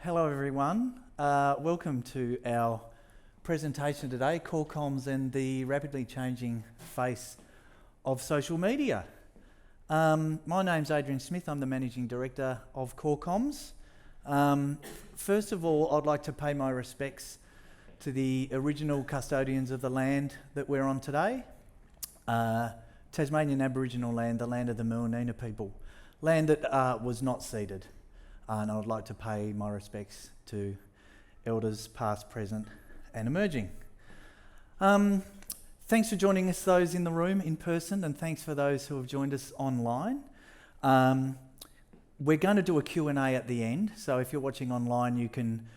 Hello everyone, welcome to our presentation today, Cor Comms and the rapidly changing face of social media. My name's Adrian Smith, I'm the Managing Director of Cor Comms. First of all, I'd like to pay my respects to the original custodians of the land that we're on today, Tasmanian Aboriginal land, the land of the Muwinina people, land that was not ceded. And I would like to pay my respects to elders past, present and emerging. Thanks for joining us, those in the room in person, and thanks for those who have joined us online. We're going to do a Q&A at the end, so if you're watching online you can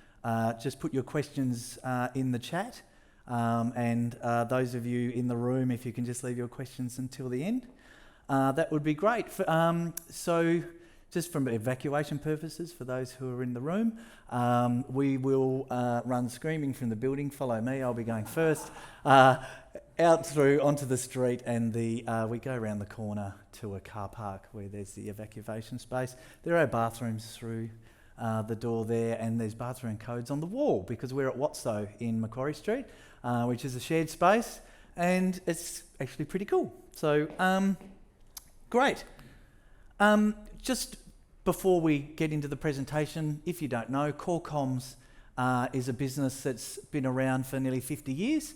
just put your questions in the chat, and those of you in the room, if you can just leave your questions until the end, that would be great. So just from evacuation purposes, for those who are in the room, we will run screaming from the building. Follow me, I'll be going first. Out through onto the street, and we go around the corner to a car park where there's the evacuation space. There are bathrooms through the door there, and there's bathroom codes on the wall because we're at Watso in Macquarie Street, which is a shared space, and it's actually pretty cool. So, great. Just before we get into the presentation, if you don't know, Cor Comms is a business that's been around for nearly 50 years.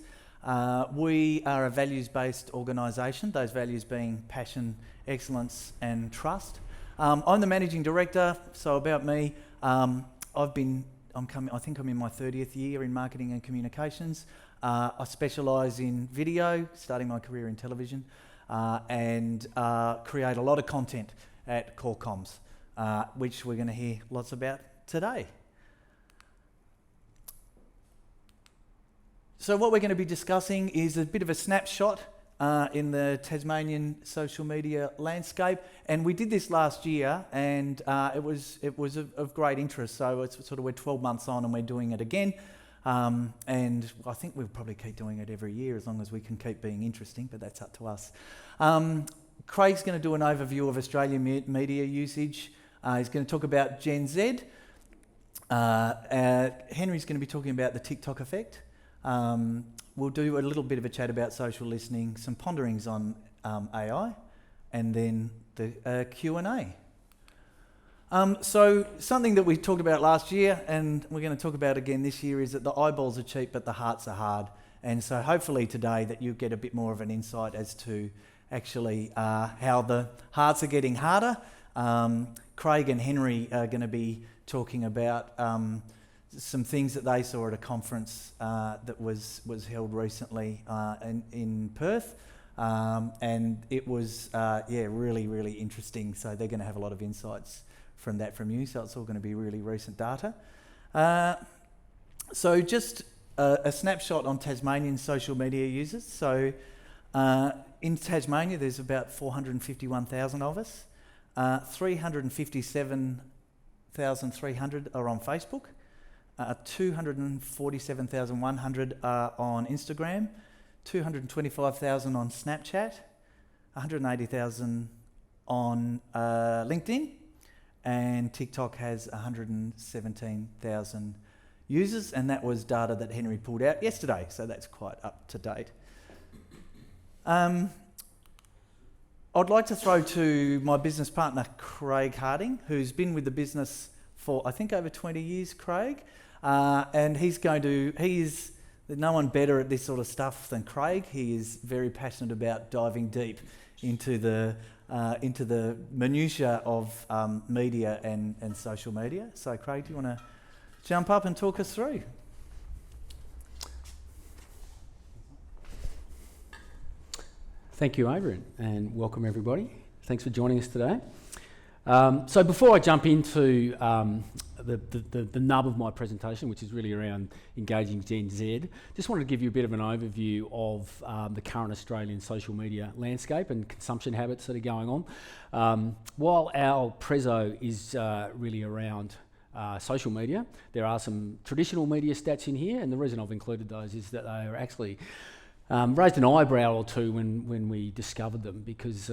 We are a values-based organisation, those values being passion, excellence and trust. I'm the Managing Director, so about me, I think I'm in my 30th year in marketing and communications. I specialise in video, starting my career in television, and create a lot of content at Cor Comms, which we're going to hear lots about today. So what we're going to be discussing is a bit of a snapshot in the Tasmanian social media landscape, and we did this last year, and it was of great interest. So it's sort of, we're 12 months on and we're doing it again, and I think we'll probably keep doing it every year as long as we can keep being interesting, but that's up to us. Craig's going to do an overview of Australian media usage. He's going to talk about Gen Z. Henry's going to be talking about the TikTok effect. We'll do a little bit of a chat about social listening, some ponderings on AI, and then the Q&A. So something that we talked about last year and we're going to talk about again this year is that the eyeballs are cheap but the hearts are hard. And so hopefully today that you get a bit more of an insight as to actually how the hearts are getting harder. Craig and Henry are going to be talking about some things that they saw at a conference that was held recently in Perth, and it was really, really interesting. So they're going to have a lot of insights from you. So it's all going to be really recent data. So just a snapshot on Tasmanian social media users. So in Tasmania, there's about 451,000 of us. 357,300 are on Facebook. 247,100 are on Instagram, 225,000 on Snapchat, 180,000 on LinkedIn, and TikTok has 117,000 users, and that was data that Henry pulled out yesterday, so that's quite up to date. I'd like to throw to my business partner, Craig Harding, who's been with the business for, I think, over 20 years, Craig. And there's no one better at this sort of stuff than Craig. He is very passionate about diving deep into the minutiae of media and social media. So Craig, do you want to jump up and talk us through? Thank you, Adrian, and welcome everybody. Thanks for joining us today. So before I jump into the nub of my presentation, which is really around engaging Gen Z, just wanted to give you a bit of an overview of the current Australian social media landscape and consumption habits that are going on. While our preso is really around social media, there are some traditional media stats in here, and the reason I've included those is that they are actually raised an eyebrow or two when we discovered them, because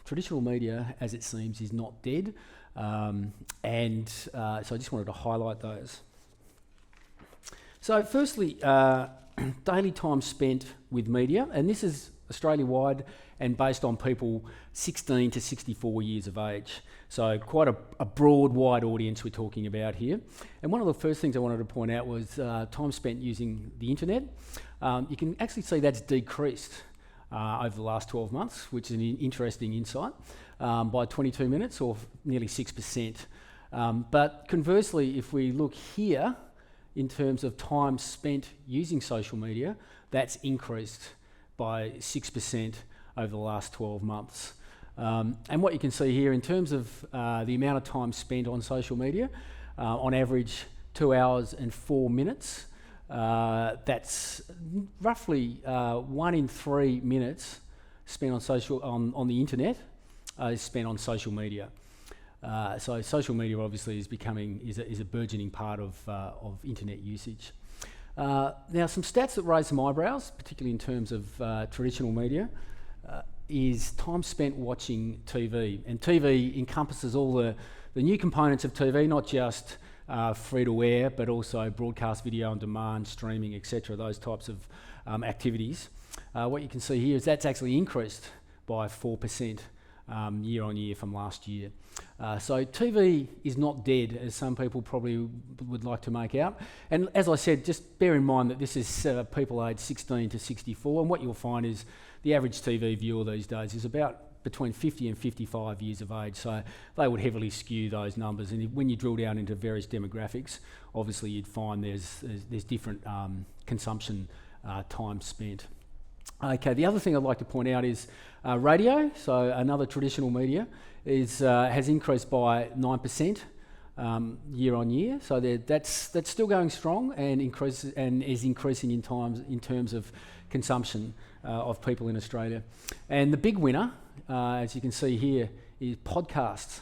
traditional media, as it seems, is not dead. So I just wanted to highlight those. So firstly, daily time spent with media, and this is Australia-wide and based on people 16 to 64 years of age. So quite a broad, wide audience we're talking about here. And one of the first things I wanted to point out was time spent using the internet. You can actually see that's decreased over the last 12 months, which is an interesting insight, by 22 minutes or nearly 6%. But conversely, if we look here, in terms of time spent using social media, that's increased by 6% over the last 12 months. And what you can see here in terms of the amount of time spent on social media, on average 2 hours and 4 minutes, that's roughly 1 in 3 minutes spent on the internet is spent on social media. So social media obviously is a burgeoning part of internet usage. Now, some stats that raise some eyebrows, particularly in terms of traditional media, is time spent watching TV. And TV encompasses all the new components of TV, not just free-to-air, but also broadcast video on demand, streaming, etc., those types of activities. What you can see here is that's actually increased by 4% year on year from last year. So TV is not dead, as some people probably would like to make out. And as I said, just bear in mind that this is people aged 16 to 64, and what you'll find is the average TV viewer these days is about between 50 and 55 years of age, so they would heavily skew those numbers. And when you drill down into various demographics, obviously you'd find there's different consumption time spent. Okay, the other thing I'd like to point out is radio, so another traditional media, has increased by 9% year on year. So that's still going strong and is increasing in terms of consumption of people in Australia. And the big winner, as you can see here, is podcasts.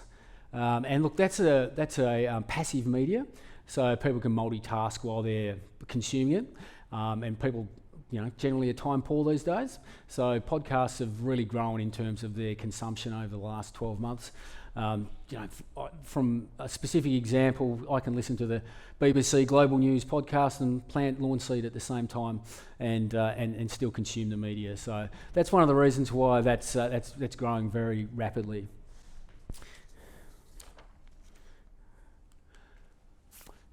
And look, that's a passive media, so people can multitask while they're consuming it, and people generally are time poor these days. So podcasts have really grown in terms of their consumption over the last 12 months. From a specific example, I can listen to the BBC Global News podcast and plant lawn seed at the same time, and still consume the media. So that's one of the reasons why that's growing very rapidly.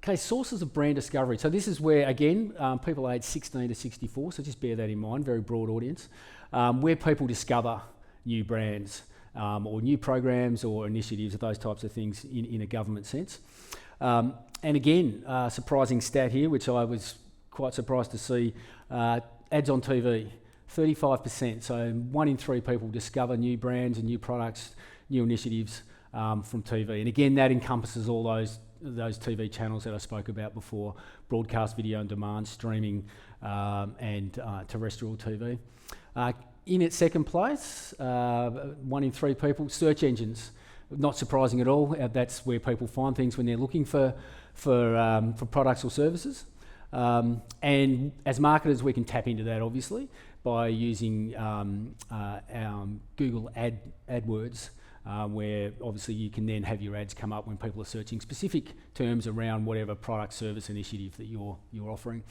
Okay, sources of brand discovery. So this is where, again, people aged 16 to 64, so just bear that in mind, very broad audience, where people discover new brands or new programs or initiatives, those types of things in a government sense. And again, surprising stat here, which I was quite surprised to see, ads on TV, 35%. So 1 in 3 people discover new brands and new products, new initiatives from TV. And again, that encompasses all those TV channels that I spoke about before, broadcast video on demand, streaming, and terrestrial TV. In its second place, 1 in 3 people, search engines. Not surprising at all. That's where people find things when they're looking for products or services. And as marketers, we can tap into that obviously by using our Google AdWords. Where obviously you can then have your ads come up when people are searching specific terms around whatever product, service, initiative that you're offering.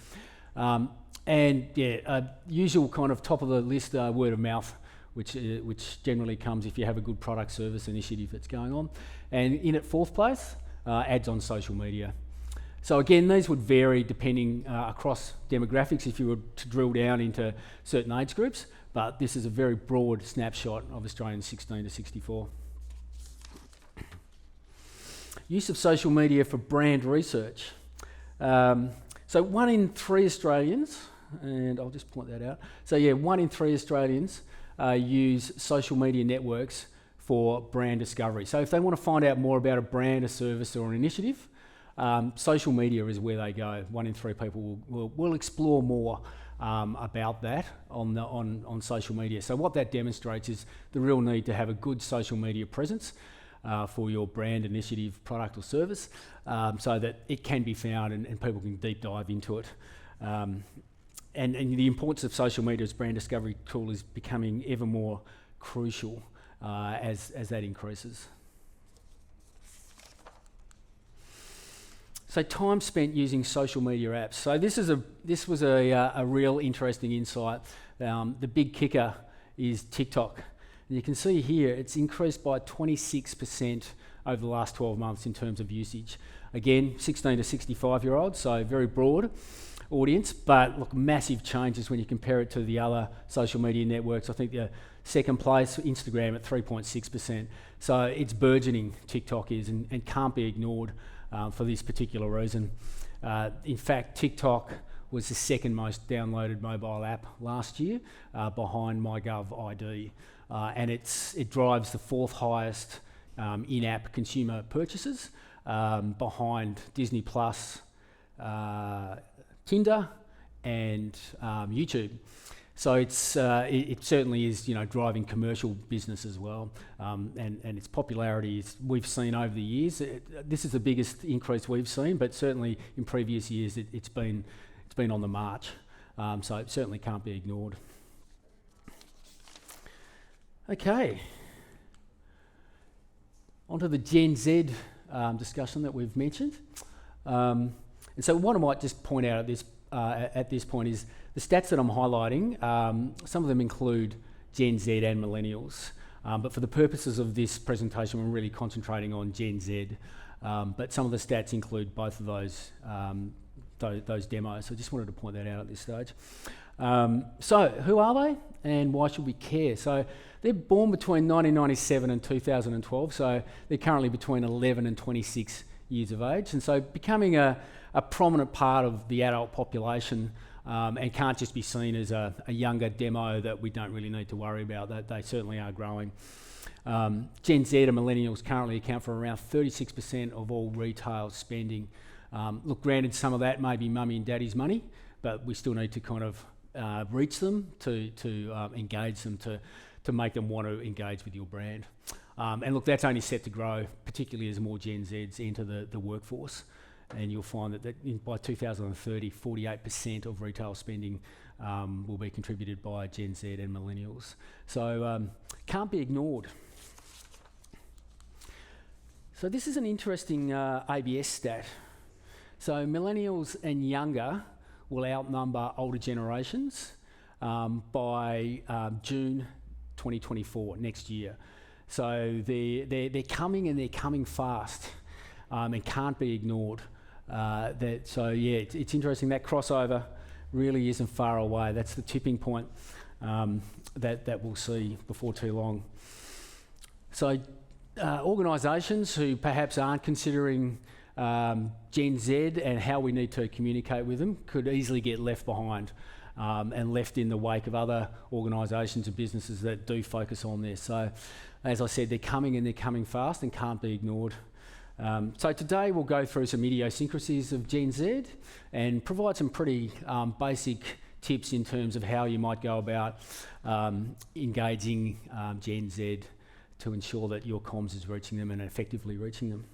Usual kind of top of the list, word of mouth, which generally comes if you have a good product, service, initiative that's going on. And in at 4th place, ads on social media. So again, these would vary depending across demographics if you were to drill down into certain age groups, but this is a very broad snapshot of Australians 16 to 64. Use of social media for brand research. So 1 in 3 Australians, and I'll just point that out. So yeah, 1 in 3 Australians use social media networks for brand discovery. So if they want to find out more about a brand, a service or an initiative, social media is where they go. 1 in 3 people will explore more about that on social media. So what that demonstrates is the real need to have a good social media presence for your brand, initiative, product or service, so that it can be found and people can deep dive into it. And the importance of social media as brand discovery tool is becoming ever more crucial as that increases. So time spent using social media apps. So this was a real interesting insight. The big kicker is TikTok. And you can see here it's increased by 26% over the last 12 months in terms of usage. Again, 16 to 65-year-olds, so very broad audience, but look, massive changes when you compare it to the other social media networks. I think the second place, Instagram at 3.6%. So it's burgeoning, TikTok is, and can't be ignored for this particular reason. In fact, TikTok was the second most downloaded mobile app last year, behind MyGov ID, and it drives the fourth highest in-app consumer purchases, behind Disney Plus, Tinder, and YouTube. So it certainly is, driving commercial business as well, and its popularity we've seen over the years. This is the biggest increase we've seen, but certainly in previous years it's been on the march. So it certainly can't be ignored. Okay, onto the Gen Z discussion that we've mentioned. And so what I might just point out at this point is the stats that I'm highlighting. Some of them include Gen Z and millennials, but for the purposes of this presentation, we're really concentrating on Gen Z. But some of the stats include both of those demos. So I just wanted to point that out at this stage. So who are they, and why should we care? So they're born between 1997 and 2012. So they're currently between 11 and 26 years of age, and so becoming a prominent part of the adult population, and can't just be seen as a younger demo that we don't really need to worry about. That they certainly are growing. Gen Z and millennials currently account for around 36% of all retail spending. Look, granted, some of that may be mummy and daddy's money, but we still need to kind of reach them to engage them, to make them want to engage with your brand. And look, that's only set to grow, particularly as more Gen Zs enter the workforce. And you'll find that by 2030, 48% of retail spending will be contributed by Gen Z and millennials. So can't be ignored. So this is an interesting ABS stat. So millennials and younger will outnumber older generations by June 2024, next year. So they're coming, and they're coming fast, and can't be ignored. It's interesting. That crossover really isn't far away. That's the tipping point that we'll see before too long. So organisations who perhaps aren't considering Gen Z and how we need to communicate with them could easily get left behind, and left in the wake of other organisations and businesses that do focus on this. So, as I said, they're coming, and they're coming fast, and can't be ignored. So today we'll go through some idiosyncrasies of Gen Z and provide some pretty basic tips in terms of how you might go about engaging Gen Z to ensure that your comms is reaching them and effectively reaching them.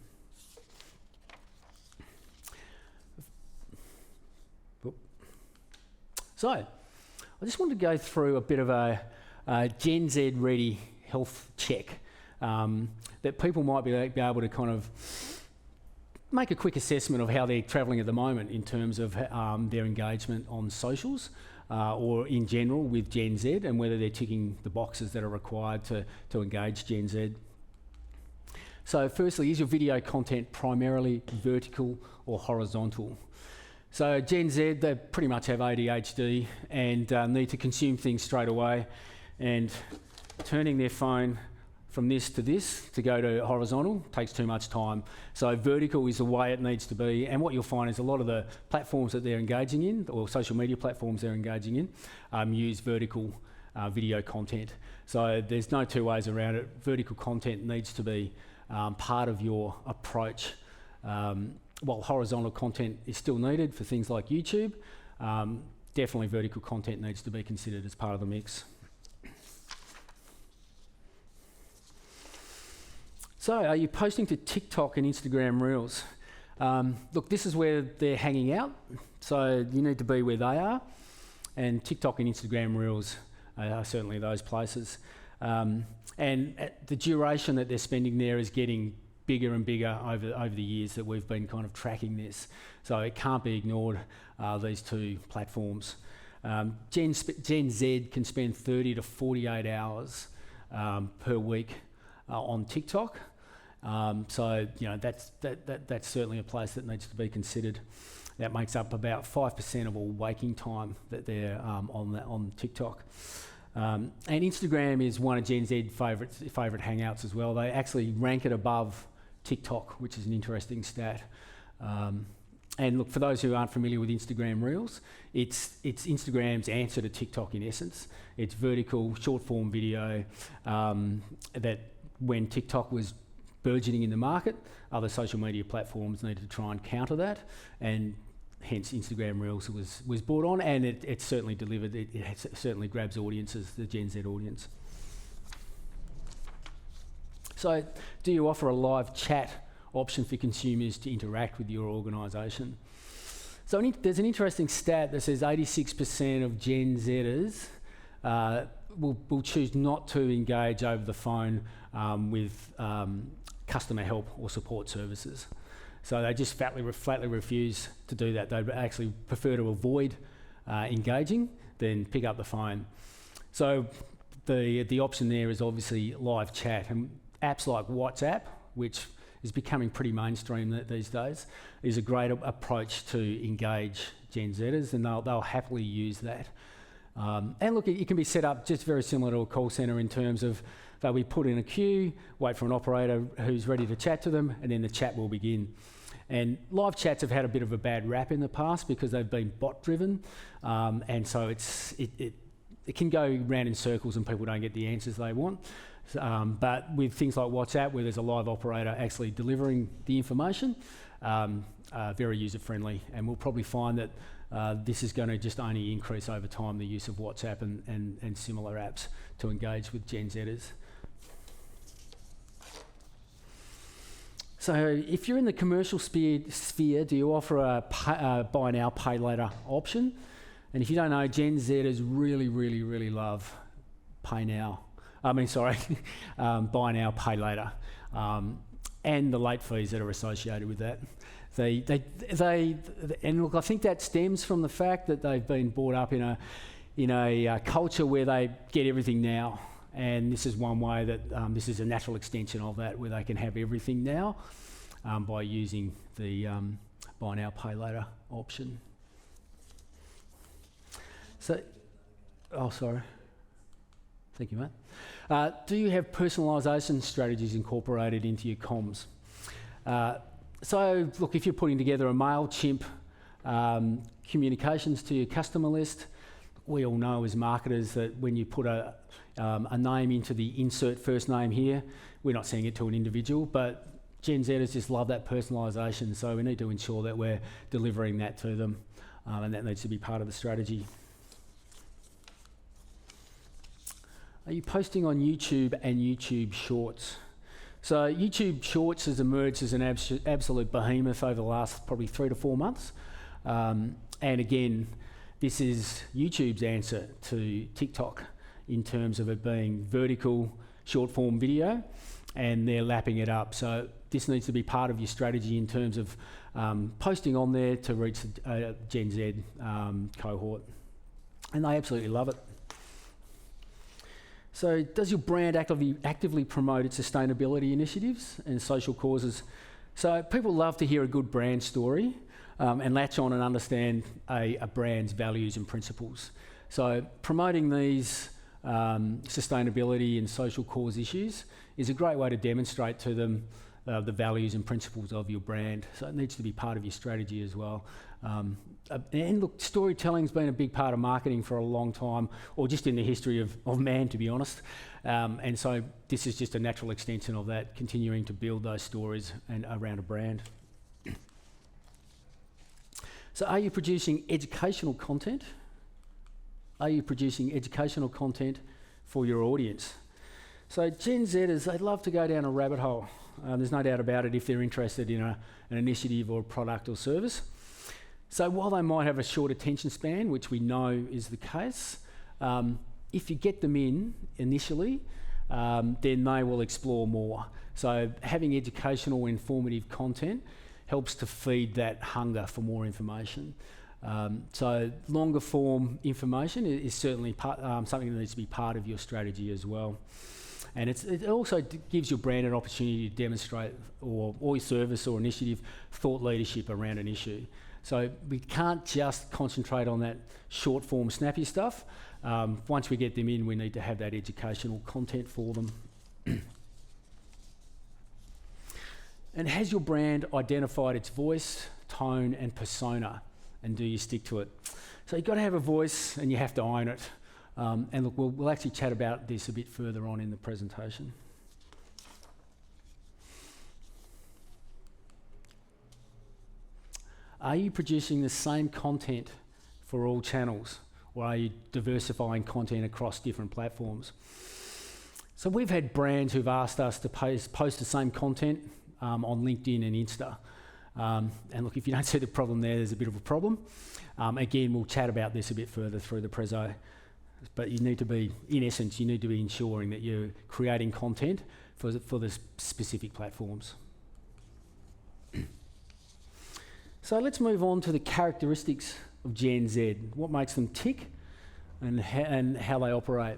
So, I just wanted to go through a bit of a Gen Z ready health check that people might be able to kind of make a quick assessment of how they're travelling at the moment in terms of their engagement on socials or in general with Gen Z, and whether they're ticking the boxes that are required to engage Gen Z. So firstly, is your video content primarily vertical or horizontal? So Gen Z, they pretty much have ADHD and need to consume things straight away, and turning their phone from this to go to horizontal takes too much time. So vertical is the way it needs to be, and what you'll find is a lot of the platforms that they're engaging in, or social media platforms they're engaging in, use vertical video content. So there's no two ways around it. Vertical content needs to be part of your approach. While horizontal content is still needed for things like YouTube, definitely vertical content needs to be considered as part of the mix. So, are you posting to TikTok and Instagram Reels? Look, this is where they're hanging out, so you need to be where they are, and TikTok and Instagram Reels are certainly those places. And the duration that they're spending there is getting bigger and bigger over the years that we've been kind of tracking this. So it can't be ignored, these two platforms. Gen Z can spend 30 to 48 hours per week on TikTok. So that's certainly a place that needs to be considered. That makes up about 5% of all waking time that they're on TikTok. And Instagram is one of Gen Z's favourite hangouts as well. They actually rank it above TikTok, which is an interesting stat. And look, for those who aren't familiar with Instagram Reels, it's Instagram's answer to TikTok in essence. It's vertical, short-form video that when TikTok was burgeoning in the market, other social media platforms needed to try and counter that, and hence Instagram Reels was brought on, and it certainly delivered. It certainly grabs audiences, the Gen Z audience. So, do you offer a live chat option for consumers to interact with your organisation? So there's an interesting stat that says 86% of Gen Zers will choose not to engage over the phone with customer help or support services. So they just flatly refuse to do that. They actually prefer to avoid engaging than pick up the phone. So the option there is obviously live chat, and apps like WhatsApp, which is becoming pretty mainstream these days, is a great approach to engage Gen Zers, and they'll happily use that. And look, it can be set up just very similar to a call centre in terms of they'll be put in a queue, wait for an operator who's ready to chat to them, and then the chat will begin. And live chats have had a bit of a bad rap in the past because they've been bot-driven, and so it can go round in circles and people don't get the answers they want. But with things like WhatsApp, where there's a live operator actually delivering the information, very user-friendly, and we'll probably find that this is going to just only increase over time, the use of WhatsApp and similar apps to engage with Gen Zers. So if you're in the commercial sphere, do you offer a buy now, pay later option? And if you don't know, Gen Zers really love buy now, pay later, and the late fees that are associated with that. And look, I think that stems from the fact that they've been brought up in a culture where they get everything now, and this is one way that this is a natural extension of that, where they can have everything now by using the buy now, pay later option. So, sorry. Thank you, mate. Do you have personalisation strategies incorporated into your comms? So, look, if you're putting together a MailChimp communications to your customer list, we all know as marketers that when you put a name into the insert first name here, we're not sending it to an individual, but Gen Zers just love that personalisation, so we need to ensure that we're delivering that to them, and that needs to be part of the strategy. Are you posting on YouTube and YouTube Shorts? So YouTube Shorts has emerged as an absolute behemoth over the last probably 3 to 4 months. And again, this is YouTube's answer to TikTok in terms of it being vertical, short form video, and they're lapping it up. So this needs to be part of your strategy in terms of posting on there to reach the Gen Z cohort. And they absolutely love it. So does your brand actively promote its sustainability initiatives and social causes? So people love to hear a good brand story and latch on and understand a brand's values and principles. So promoting these sustainability and social cause issues is a great way to demonstrate to them the values and principles of your brand. So it needs to be part of your strategy as well. And look, storytelling's been a big part of marketing for a long time, or just in the history of man, to be honest. And so this is just a natural extension of that, continuing to build those stories and around a brand. So are you producing educational content? Are you producing educational content for your audience? So Gen Zers, they love to go down a rabbit hole. There's no doubt about it if they're interested in an initiative or a product or service. So while they might have a short attention span, which we know is the case, if you get them in initially, then they will explore more. So having educational, informative content helps to feed that hunger for more information. So longer form information is certainly something that needs to be part of your strategy as well. And it also gives your brand an opportunity to demonstrate or your service or initiative thought leadership around an issue. So we can't just concentrate on that short form snappy stuff. Once we get them in, we need to have that educational content for them. And has your brand identified its voice, tone and persona? And do you stick to it? So you've got to have a voice and you have to own it. And look, we'll actually chat about this a bit further on in the presentation. Are you producing the same content for all channels, or are you diversifying content across different platforms? So we've had brands who've asked us to post the same content on LinkedIn and Insta. And look, if you don't see the problem there's a bit of a problem. Again, we'll chat about this a bit further through the preso. But you need to be, in essence, you need to be ensuring that you're creating content for the specific platforms. So let's move on to the characteristics of Gen Z. What makes them tick and how they operate.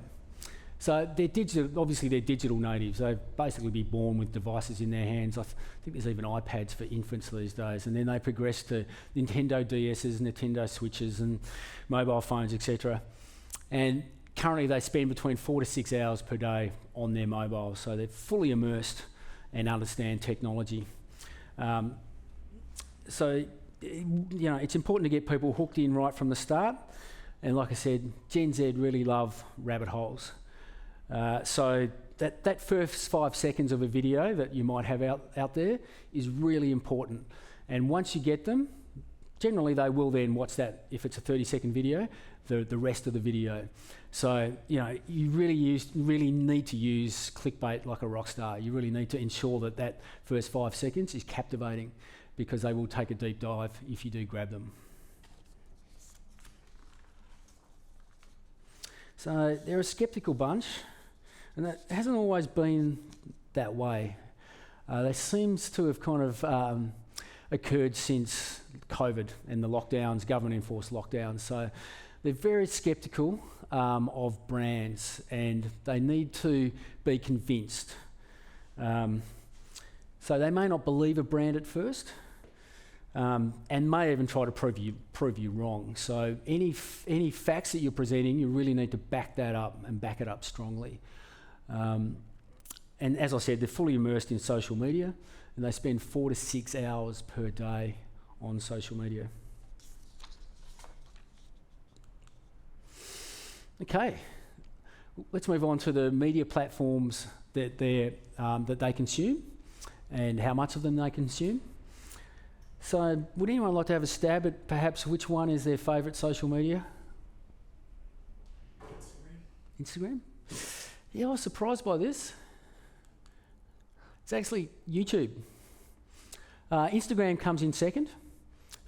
So they're digital, obviously they're digital natives. They basically be born with devices in their hands. I think there's even iPads for infants these days. And then they progress to Nintendo DSs, Nintendo Switches and mobile phones, etc. And currently they spend between 4 to 6 hours per day on their mobiles. So they're fully immersed and understand technology. So, you know, it's important to get people hooked in right from the start. And like I said, Gen Z really love rabbit holes. So that first 5 seconds of a video that you might have out there is really important. And once you get them, generally they will then watch that, if it's a 30-second video, the rest of the video. So, you know, you really need to use clickbait like a rock star. You really need to ensure that first 5 seconds is captivating, because they will take a deep dive if you do grab them. So they're a sceptical bunch, and that hasn't always been that way. That seems to have kind of occurred since COVID and the lockdowns, government-enforced lockdowns. So they're very sceptical of brands, and they need to be convinced. So they may not believe a brand at first, and may even try to prove you wrong. So any facts that you're presenting, you really need to back that up and back it up strongly. And as I said, they're fully immersed in social media, and they spend 4 to 6 hours per day on social media. Okay, let's move on to the media platforms that they consume and how much of them they consume. So would anyone like to have a stab at perhaps which one is their favourite social media? Instagram? Yeah, I was surprised by this. It's actually YouTube. Instagram comes in second,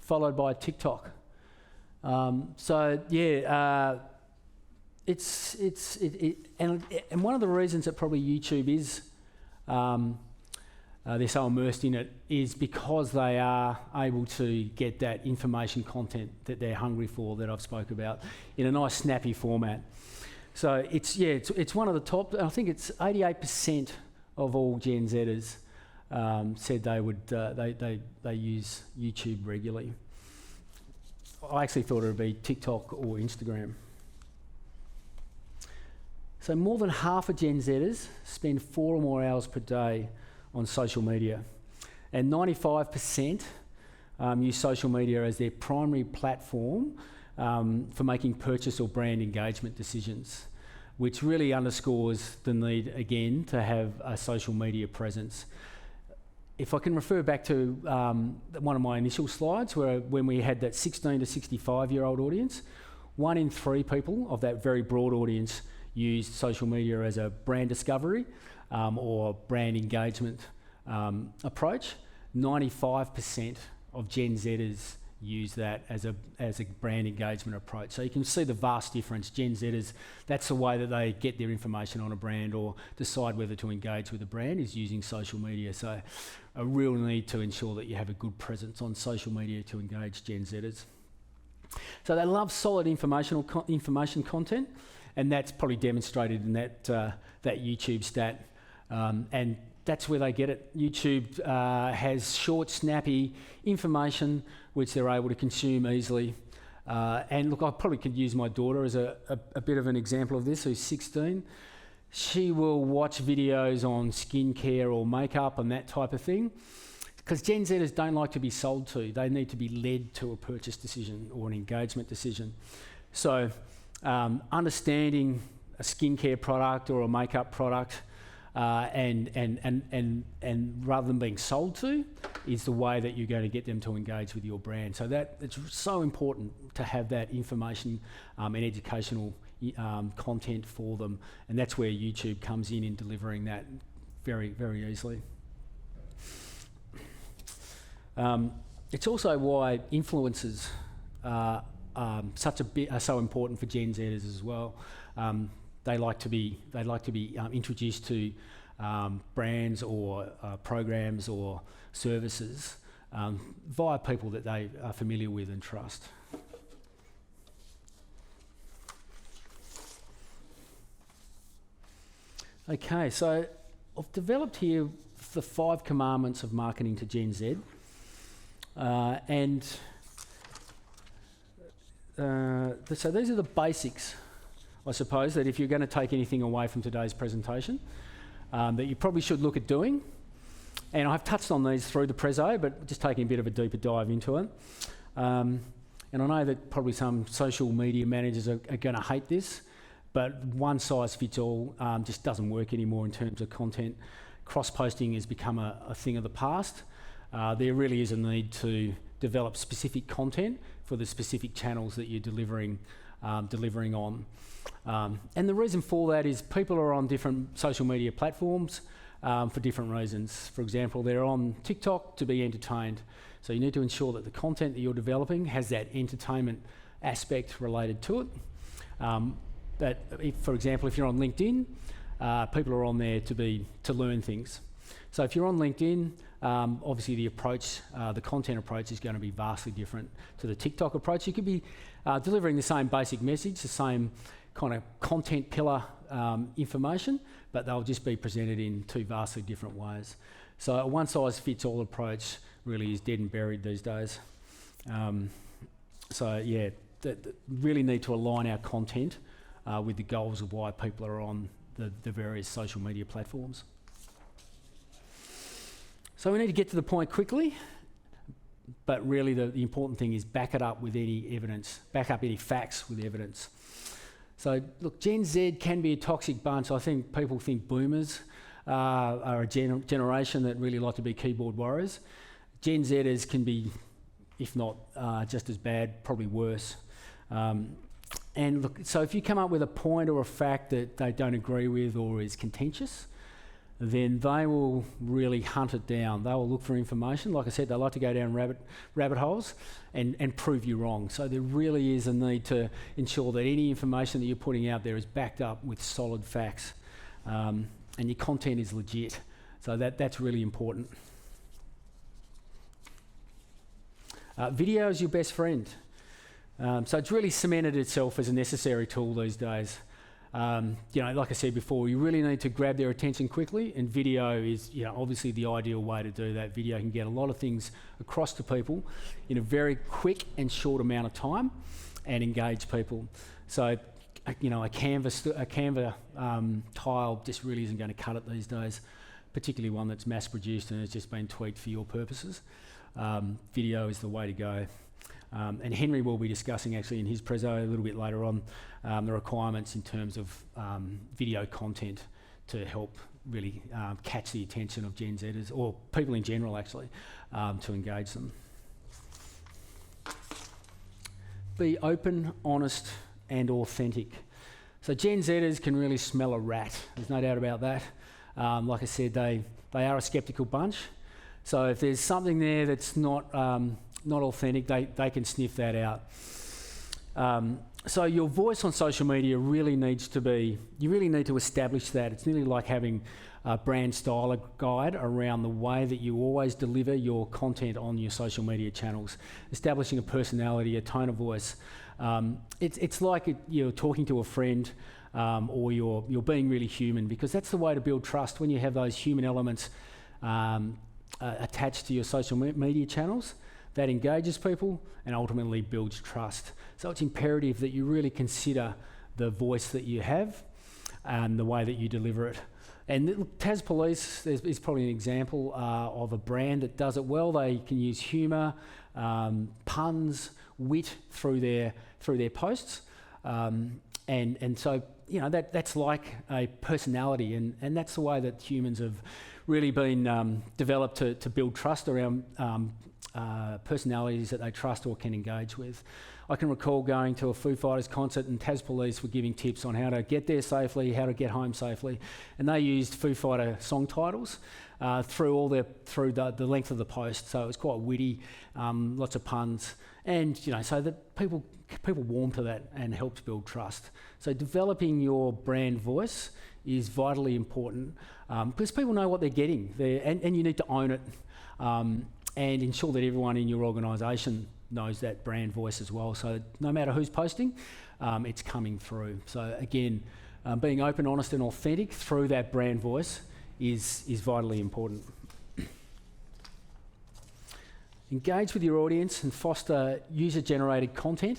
followed by TikTok. So yeah, and one of the reasons that probably YouTube is they're so immersed in it is because they are able to get that information content that they're hungry for, that I've spoke about, in a nice snappy format. So it's one of the top. I think it's 88% of all Gen Zers said they would they use YouTube regularly. I actually thought it would be TikTok or Instagram. So more than half of Gen Zers spend 4 or more hours per day on social media, and 95% use social media as their primary platform for making purchase or brand engagement decisions, which really underscores the need, again, to have a social media presence. If I can refer back to one of my initial slides, when we had that 16 to 65-year-old audience, 1 in 3 people of that very broad audience used social media as a brand discovery or brand engagement approach. 95% of Gen Zers use that as a brand engagement approach. So you can see the vast difference. Gen Zers, that's the way that they get their information on a brand or decide whether to engage with a brand, is using social media. So a real need to ensure that you have a good presence on social media to engage Gen Zers. So they love solid information content, and that's probably demonstrated in that YouTube stat. And that's where they get it. YouTube has short, snappy information which they're able to consume easily. And look, I probably could use my daughter as a bit of an example of this, who's 16. She will watch videos on skincare or makeup and that type of thing, because Gen Zers don't like to be sold to. They need to be led to a purchase decision or an engagement decision. So understanding a skincare product or a makeup product and rather than being sold to is the way that you're going to get them to engage with your brand. So that it's so important to have that information and educational content for them, and that's where YouTube comes in delivering that very, very easily. It's also why influencers are so important for Gen Zers as well. They like to be introduced to brands or programs or services via people that they are familiar with and trust. Okay, so I've developed here the 5 commandments of marketing to Gen Z, so these are the basics, I suppose, that if you're going to take anything away from today's presentation, that you probably should look at doing. And I've touched on these through the preso, but just taking a bit of a deeper dive into it. And I know that probably some social media managers are going to hate this, but one size fits all just doesn't work anymore in terms of content. Cross-posting has become a thing of the past. There really is a need to develop specific content for the specific channels that you're delivering on. And the reason for that is people are on different social media platforms for different reasons. For example, they're on TikTok to be entertained. So you need to ensure that the content that you're developing has that entertainment aspect related to it. But for example, if you're on LinkedIn, people are on there to learn things. So if you're on LinkedIn, obviously the content approach is going to be vastly different to the TikTok approach. You could be delivering the same basic message, the same kind of content pillar information, but they'll just be presented in 2 vastly different ways. So a one-size-fits-all approach really is dead and buried these days. So yeah, really need to align our content with the goals of why people are on the various social media platforms. So we need to get to the point quickly, but really the important thing is back it up with any evidence, back up any facts with evidence. So look, Gen Z can be a toxic bunch. I think people think boomers are a generation that really like to be keyboard warriors. Gen Zers can be, if not just as bad, probably worse. And look, so if you come up with a point or a fact that they don't agree with or is contentious, then they will really hunt it down. They will look for information. Like I said, they like to go down rabbit holes and prove you wrong. So there really is a need to ensure that any information that you're putting out there is backed up with solid facts, and your content is legit. So that's really important. Video is your best friend. So it's really cemented itself as a necessary tool these days. Like I said before, you really need to grab their attention quickly, and video is, obviously the ideal way to do that. Video can get a lot of things across to people in a very quick and short amount of time, and engage people. So, a Canva tile just really isn't going to cut it these days, particularly one that's mass-produced and has just been tweaked for your purposes. Video is the way to go. And Henry will be discussing actually in his preso a little bit later on the requirements in terms of video content to help really catch the attention of Gen Zers, or people in general actually, to engage them. Be open, honest and authentic. So Gen Zers can really smell a rat, there's no doubt about that. Like I said, they are a sceptical bunch. So if there's something there that's not not authentic, they can sniff that out. So your voice on social media really needs to be, you really need to establish that. It's nearly like having a brand style guide around the way that you always deliver your content on your social media channels, establishing a personality, a tone of voice. It's like you're talking to a friend, or you're being really human, because that's the way to build trust. When you have those human elements attached to your social media channels, that engages people and ultimately builds trust. So it's imperative that you really consider the voice that you have and the way that you deliver it. And Tas Police is probably an example of a brand that does it well. They can use humour, puns, wit through their posts, and so that's like a personality, and that's the way that humans have really been developed to build trust around personalities that they trust or can engage with. I can recall going to a Foo Fighters concert, and Tas Police were giving tips on how to get there safely, how to get home safely, and they used Foo Fighter song titles through the length of the post. So it was quite witty, lots of puns, and so that people warm to that and helps build trust. So developing your brand voice is vitally important, because people know what they're getting, and you need to own it, and ensure that everyone in your organisation knows that brand voice as well. So no matter who's posting, it's coming through. So again, being open, honest and authentic through that brand voice is vitally important. Engage with your audience and foster user-generated content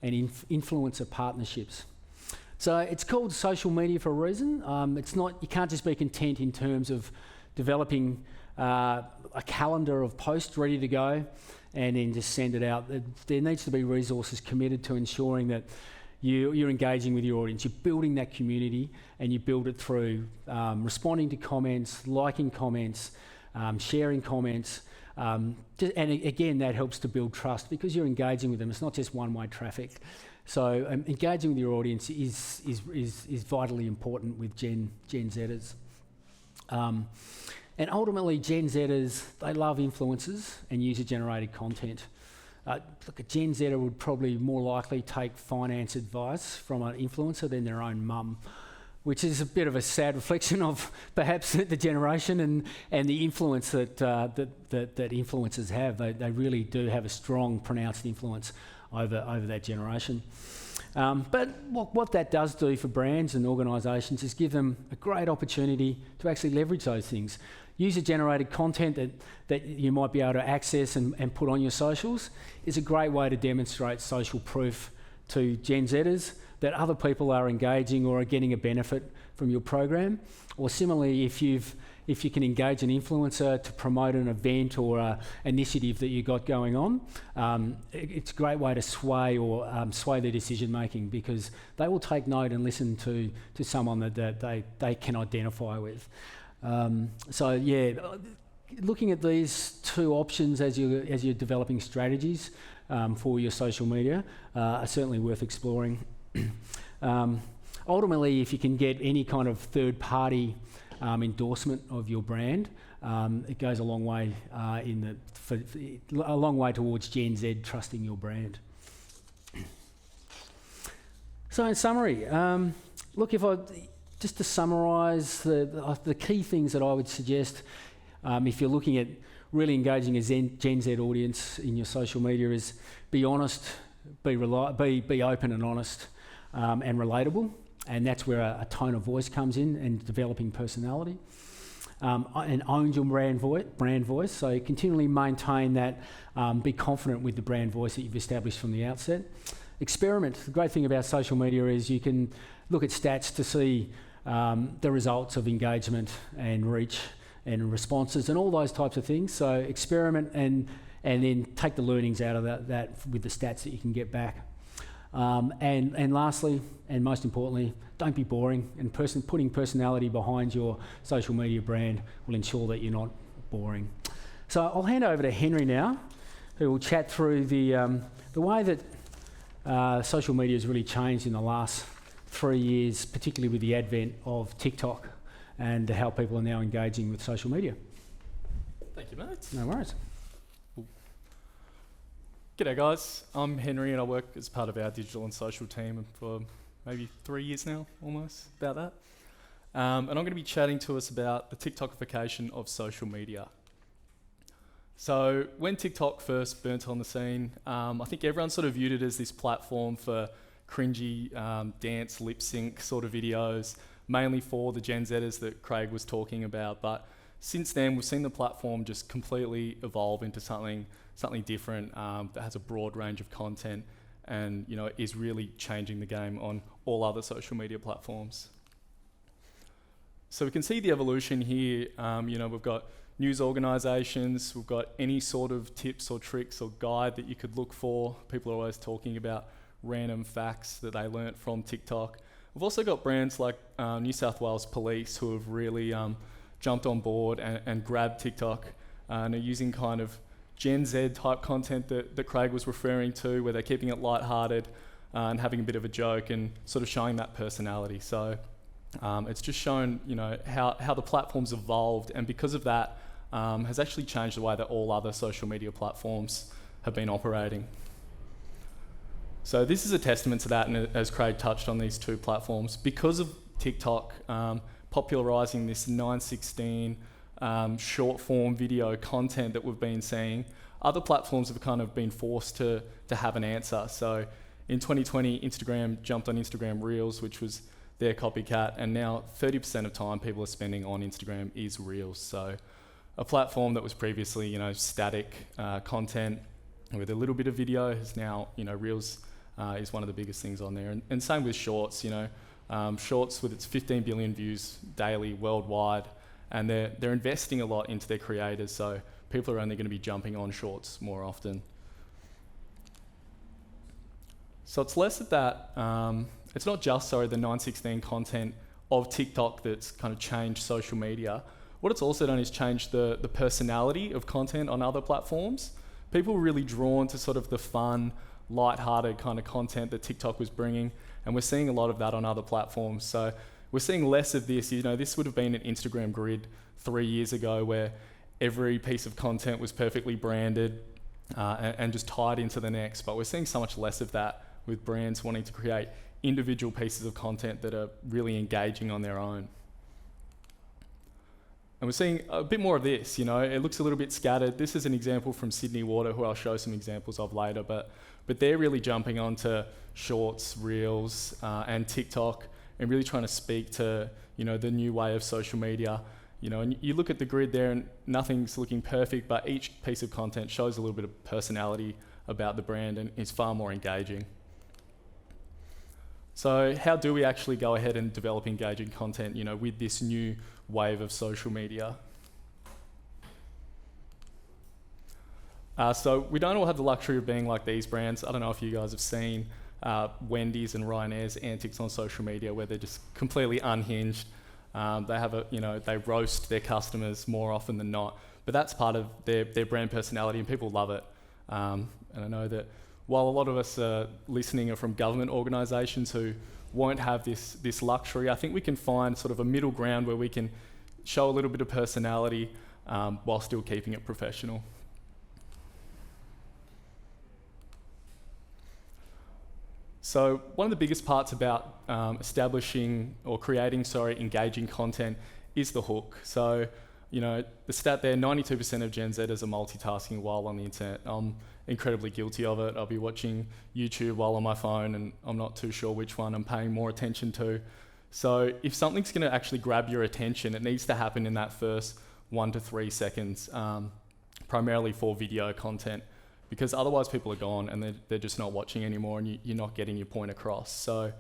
and influencer partnerships. So it's called social media for a reason. It's not, you can't just be content in terms of developing a calendar of posts ready to go and then just send it out. There needs to be resources committed to ensuring that you're engaging with your audience, you're building that community, and you build it through responding to comments, liking comments, sharing comments, and again, that helps to build trust because you're engaging with them. It's not just one-way traffic. So engaging with your audience is vitally important with Gen Zers. And ultimately, Gen Zers, they love influencers and user-generated content. Look, a Gen Zer would probably more likely take finance advice from an influencer than their own mum, which is a bit of a sad reflection of perhaps the generation and the influence that influencers have. They really do have a strong, pronounced influence over that generation. But what that does do for brands and organisations is give them a great opportunity to actually leverage those things. User-generated content that you might be able to access and put on your socials is a great way to demonstrate social proof to Gen Zers that other people are engaging or are getting a benefit from your program. Or similarly, if you can engage an influencer to promote an event or an initiative that you got going on, it's a great way to sway their decision making because they will take note and listen to someone that they can identify with. So yeah, looking at these two options as you're developing strategies for your social media are certainly worth exploring. Ultimately, if you can get any kind of third-party endorsement of your brand, it goes a long way a long way towards Gen Z trusting your brand. So, in summary, look, just to summarise the key things that I would suggest if you're looking at really engaging a Gen Z audience in your social media is be honest, be open and honest, and relatable, and that's where a tone of voice comes in and developing personality. And own your brand voice, so continually maintain that, be confident with the brand voice that you've established from the outset. Experiment. The great thing about social media is you can look at stats to see the results of engagement and reach and responses and all those types of things. So experiment and then take the learnings out of that with the stats that you can get back. And lastly, and most importantly, don't be boring, and putting personality behind your social media brand will ensure that you're not boring. So I'll hand over to Henry now, who will chat through the way that social media has really changed in the last 3 years, particularly with the advent of TikTok and how people are now engaging with social media. Thank you, mate. No worries. G'day guys, I'm Henry and I work as part of our digital and social team for maybe 3 years now, almost, about that. And I'm going to be chatting to us about the TikTokification of social media. So when TikTok first burnt on the scene, I think everyone sort of viewed it as this platform for cringy dance lip sync sort of videos, mainly for the Gen Zers that Craig was talking about. But since then, we've seen the platform just completely evolve into something different that has a broad range of content and is really changing the game on all other social media platforms. So we can see the evolution here. We've got news organisations, we've got any sort of tips or tricks or guide that you could look for. People are always talking about random facts that they learnt from TikTok. We've also got brands like New South Wales Police who have really jumped on board and grabbed TikTok and are using kind of Gen Z type content that Craig was referring to, where they're keeping it lighthearted and having a bit of a joke and sort of showing that personality. So it's just shown, how the platform's evolved, and because of that, has actually changed the way that all other social media platforms have been operating. So this is a testament to that, and as Craig touched on these two platforms, because of TikTok popularising this 9:16 short form video content that we've been seeing, other platforms have kind of been forced to have an answer. So in 2020, Instagram jumped on Instagram Reels, which was their copycat, and now 30% of time people are spending on Instagram is Reels. So a platform that was previously, static content with a little bit of video is now, Reels is one of the biggest things on there. And same with Shorts, Shorts with its 15 billion views daily worldwide, and they're investing a lot into their creators, so people are only going to be jumping on Shorts more often. So it's less of that, it's not just, the 9:16 content of TikTok that's kind of changed social media. What it's also done is change the personality of content on other platforms. People were really drawn to sort of the fun, light-hearted kind of content that TikTok was bringing, and we're seeing a lot of that on other platforms. So we're seeing less of this. This would have been an Instagram grid 3 years ago, where every piece of content was perfectly branded and just tied into the next. But we're seeing so much less of that, with brands wanting to create individual pieces of content that are really engaging on their own. And we're seeing a bit more of this, it looks a little bit scattered. This is an example from Sydney Water, who I'll show some examples of later, but they're really jumping onto Shorts, Reels, and TikTok, and really trying to speak to, the new way of social media. And you look at the grid there and nothing's looking perfect, but each piece of content shows a little bit of personality about the brand and is far more engaging. So how do we actually go ahead and develop engaging content, with this new wave of social media? So we don't all have the luxury of being like these brands. I don't know if you guys have seen Wendy's and Ryanair's antics on social media, where they're just completely unhinged. They have they roast their customers more often than not, but that's part of their brand personality, and people love it. And I know that while a lot of us listening are from government organisations who won't have this luxury, I think we can find sort of a middle ground where we can show a little bit of personality while still keeping it professional. So one of the biggest parts about establishing or creating, engaging content is the hook. So, the stat there, 92% of Gen Zers are multitasking while on the internet. I'm incredibly guilty of it. I'll be watching YouTube while on my phone, and I'm not too sure which one I'm paying more attention to. So if something's going to actually grab your attention, it needs to happen in that first 1 to 3 seconds, primarily for video content, because otherwise people are gone and they're just not watching anymore, and you're not getting your point across. So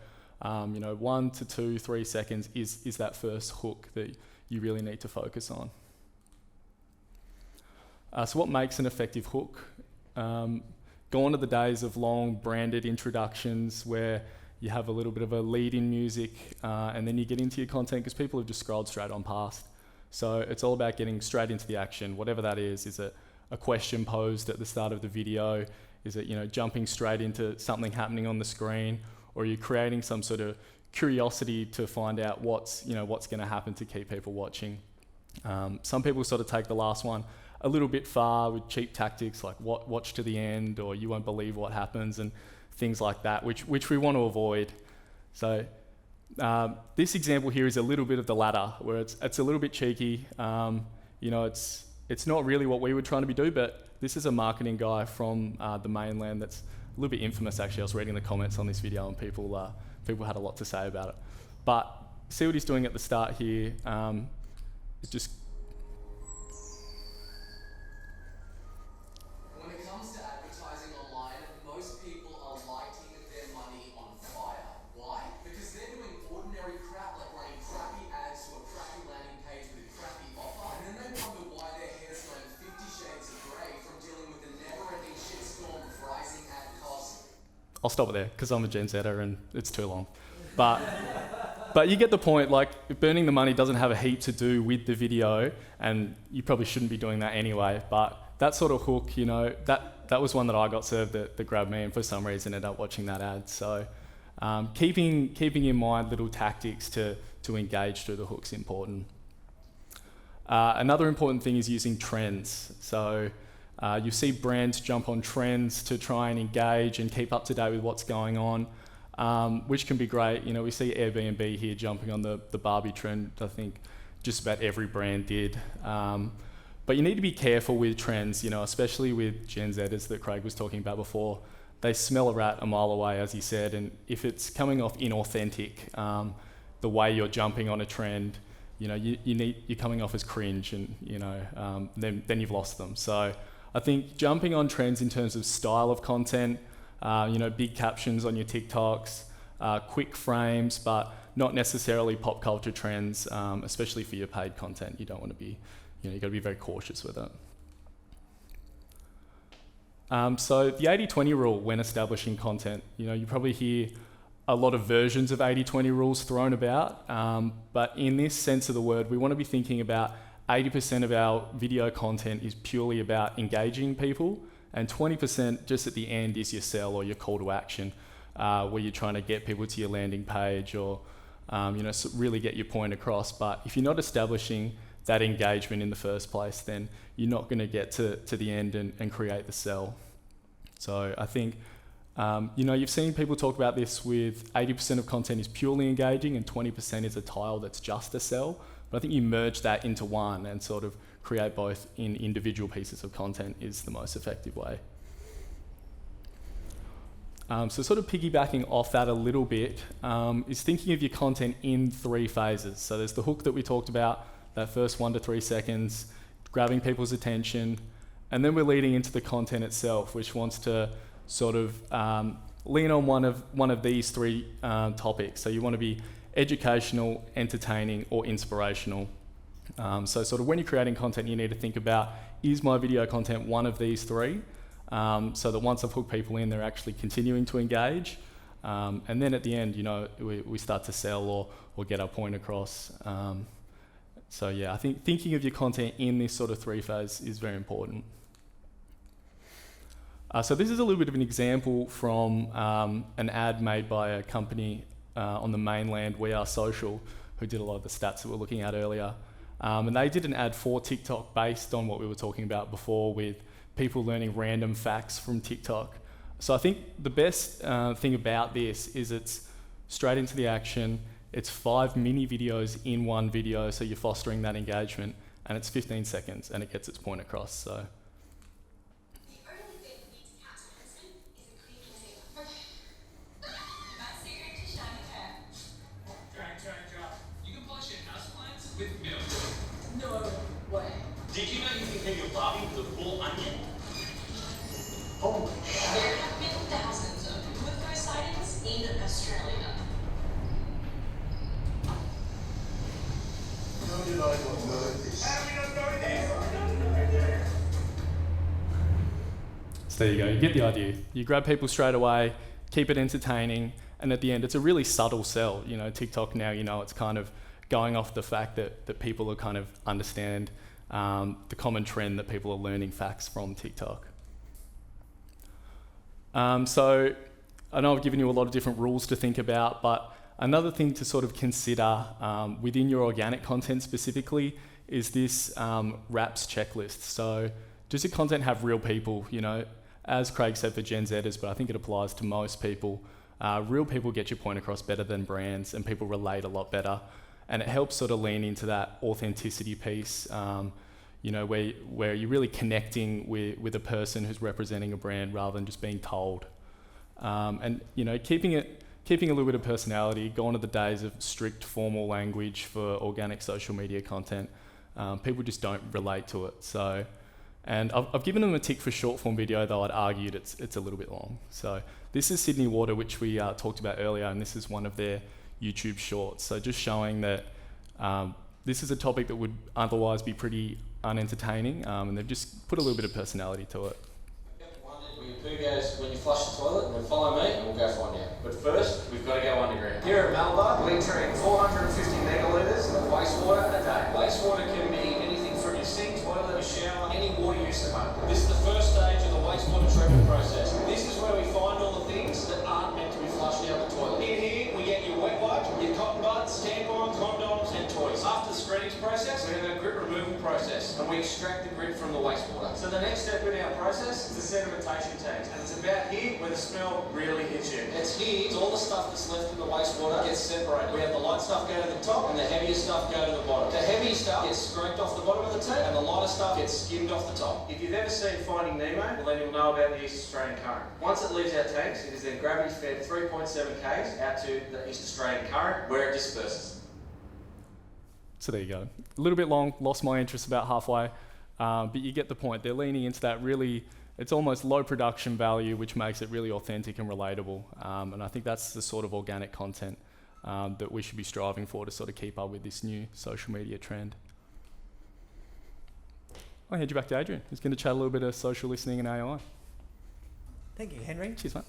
1 to 2, 3 seconds is that first hook that you really need to focus on. So what makes an effective hook? Gone are the days of long branded introductions where you have a little bit of a lead in music and then you get into your content, because people have just scrolled straight on past. So it's all about getting straight into the action, whatever that is. Is it a question posed at the start of the video? Is it jumping straight into something happening on the screen? Or are you creating some sort of curiosity to find out what's going to happen to keep people watching? Some people sort of take the last one a little bit far with cheap tactics like watch to the end, or you won't believe what happens, and things like that, which we want to avoid. So this example here is a little bit of the latter, where it's a little bit cheeky. It's not really what we were trying to do, but this is a marketing guy from the mainland that's a little bit infamous, actually. I was reading the comments on this video and people had a lot to say about it. But see what he's doing at the start here. It's just... When it comes to advertising online, most people are lighting their money on fire. Why? Because they're doing ordinary crap, like running crappy ads to a crappy landing page with a crappy offer, and then they wonder why their hair's going 50 shades of grey from dealing with the never-ending shitstorm of rising ad costs. I'll stop it there because I'm a Gen Zer and it's too long. But you get the point. Like, burning the money doesn't have a heap to do with the video, and you probably shouldn't be doing that anyway. But that sort of hook, that was one that I got served that grabbed me, and for some reason ended up watching that ad. So keeping in mind little tactics to engage through the hook's important. Another important thing is using trends. So you see brands jump on trends to try and engage and keep up to date with what's going on. Which can be great. We see Airbnb here jumping on the Barbie trend. I think just about every brand did. But you need to be careful with trends, especially with Gen Zers that Craig was talking about before. They smell a rat a mile away, as he said, and if it's coming off inauthentic, the way you're jumping on a trend, you're coming off as cringe, and then you've lost them. So I think jumping on trends in terms of style of content, big captions on your TikToks, quick frames, but not necessarily pop culture trends, especially for your paid content. You don't want to be, you've got to be very cautious with it. So the 80-20 rule when establishing content, you probably hear a lot of versions of 80-20 rules thrown about, but in this sense of the word, we want to be thinking about 80% of our video content is purely about engaging people, and 20% just at the end is your sell or your call to action, where you're trying to get people to your landing page or really get your point across. But if you're not establishing that engagement in the first place, then you're not going to get to the end and create the sell. So I think you've seen people talk about this with 80% of content is purely engaging and 20% is a tile that's just a sell. But I think you merge that into one and sort of create both in individual pieces of content is the most effective way. So sort of piggybacking off that a little bit is thinking of your content in 3 phases. So there's the hook that we talked about, that first 1 to 3 seconds, grabbing people's attention, and then we're leading into the content itself, which wants to sort of lean on one of these 3 topics. So you want to be educational, entertaining, or inspirational. So sort of when you're creating content, you need to think about, is my video content one of these 3? So that once I've hooked people in, they're actually continuing to engage. And then at the end, we start to sell or get our point across. So yeah, I think thinking of your content in this sort of 3 phase is very important. So this is a little bit of an example from an ad made by a company on the mainland, We Are Social, who did a lot of the stats that we're looking at earlier. And they did an ad for TikTok based on what we were talking about before, with people learning random facts from TikTok. So I think the best thing about this is it's straight into the action. It's 5 mini videos in one video, so you're fostering that engagement, and it's 15 seconds and it gets its point across. So. Did you know you can take your Barbie with a full onion? Holy shit. There have been thousands of UFO sightings in Australia. How did I not know this? How do we not know this? So there you go, you get the idea. You grab people straight away, keep it entertaining, and at the end, it's a really subtle sell. TikTok now, it's kind of going off the fact that people are kind of understand the common trend that people are learning facts from TikTok. So I know I've given you a lot of different rules to think about, but another thing to sort of consider within your organic content specifically is this RAPS checklist. So does your content have real people? You know, as Craig said for Gen Zers, but I think it applies to most people. Real people get your point across better than brands, and people relate a lot better. And it helps sort of lean into that authenticity piece, you know, where you're really connecting with a person who's representing a brand rather than just being told. And, you know, keeping a little bit of personality, gone are the days of strict formal language for organic social media content. People just don't relate to it. So, and I've given them a tick for short form video, though I'd argued it's a little bit long. So this is Sydney Water, which we talked about earlier, and this is one of their YouTube shorts. So just showing that this is a topic that would otherwise be pretty unentertaining, and they've just put a little bit of personality to it. Where your poo goes when you flush the toilet, and then follow me and we'll go find out. But first, we've got to go underground. Here at Malabar, we treat 450 megalitres of wastewater a day. Wastewater can be anything from your sink, toilet, a shower, any water use at home. This is the first stage of the wastewater treatment process. This is where we find all the things that aren't meant to be flushed down the toilet. In here, we get your wet wipes, your cotton buds, tampons, condoms, and toys. After the screening process, we have our grit removal process, and we extract the grit from the wastewater. So the next step in our process is the sedimentation tanks, and it's about here where the smell really hits you. It's here, all the stuff that's left in the wastewater gets separated. We have the light stuff go to the top, and the heavier stuff go to the bottom. The heavy stuff gets scraped off the bottom of the tank, and the lighter stuff gets skimmed off the top. If you've ever seen Finding Nemo, well then you'll know about the East Australian Current. Once it leaves our tanks, it is then gravity-fed 3.7 k's out to the East Australian Current, where it disperses. So there you go. A little bit long, lost my interest about halfway, but you get the point. They're leaning into that really, it's almost low production value, which makes it really authentic and relatable. And I think that's the sort of organic content that we should be striving for to sort of keep up with this new social media trend. I'll hand you back to Adrian, who's going to chat a little bit of social listening and AI. Thank you, Henry. Cheers, mate.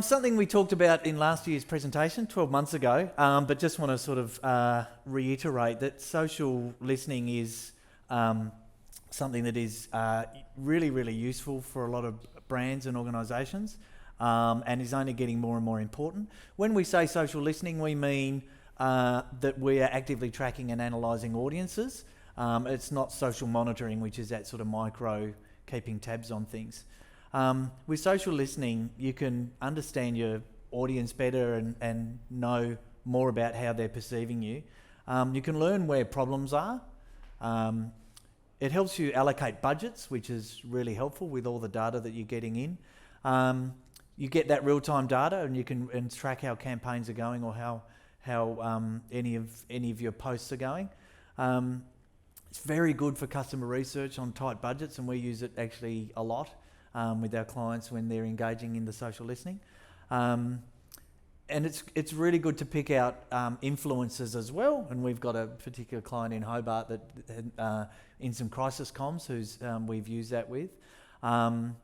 Something we talked about in last year's presentation, 12 months ago, but just want to sort of reiterate that social listening is something that is really, really useful for a lot of brands and organisations, and is only getting more and more important. When we say social listening, we mean that we are actively tracking and analysing audiences. It's not social monitoring, which is that sort of micro keeping tabs on things. With social listening, you can understand your audience better and know more about how they're perceiving you. You can learn where problems are. It helps you allocate budgets, which is really helpful with all the data that you're getting in. You get that real-time data, and you can track how campaigns are going or how any of your posts are going. It's very good for customer research on tight budgets, and we use it actually a lot with our clients when they're engaging in the social listening. And it's really good to pick out influencers as well. And we've got a particular client in Hobart that in some crisis comms who's we've used that with. And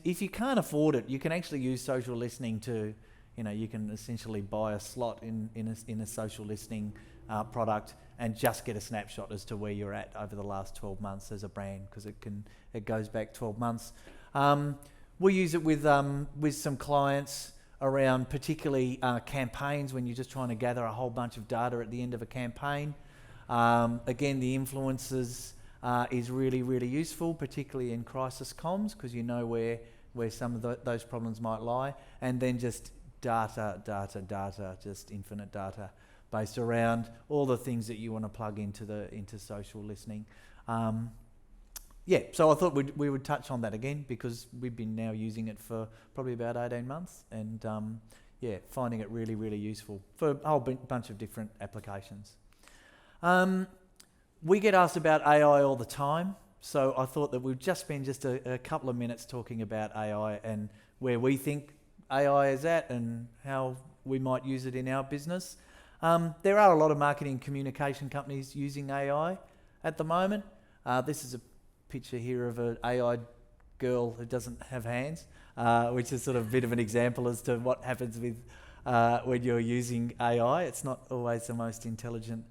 if you can't afford it, you can actually use social listening to, you can essentially buy a slot in a social listening product and just get a snapshot as to where you're at over the last 12 months as a brand, because it goes back 12 months. We use it with some clients around particularly campaigns when you're just trying to gather a whole bunch of data at the end of a campaign. Again, the influencers is really, really useful, particularly in crisis comms, because you know where some of those problems might lie. And then just data, just infinite data based around all the things that you want to plug into social listening. So I thought we would touch on that again, because we've been now using it for probably about 18 months, and finding it really, really useful for a whole bunch of different applications. We get asked about AI all the time, so I thought that we'd just spend just a couple of minutes talking about AI and where we think AI is at and how we might use it in our business. There are a lot of marketing and communication companies using AI at the moment. This is a picture here of an AI girl who doesn't have hands, which is sort of a bit of an example as to what happens with when you're using AI. It's not always the most intelligent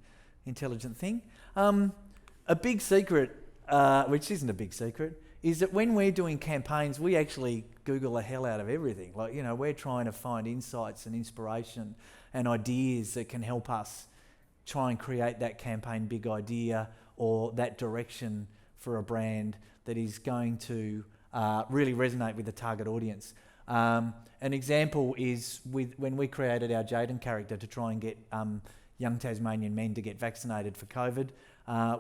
thing. A big secret, which isn't a big secret, is that when we're doing campaigns, we actually Google the hell out of everything. We're trying to find insights and inspiration and ideas that can help us try and create that campaign big idea or that direction for a brand that is going to really resonate with the target audience. An example is when we created our Jaden character to try and get young Tasmanian men to get vaccinated for COVID.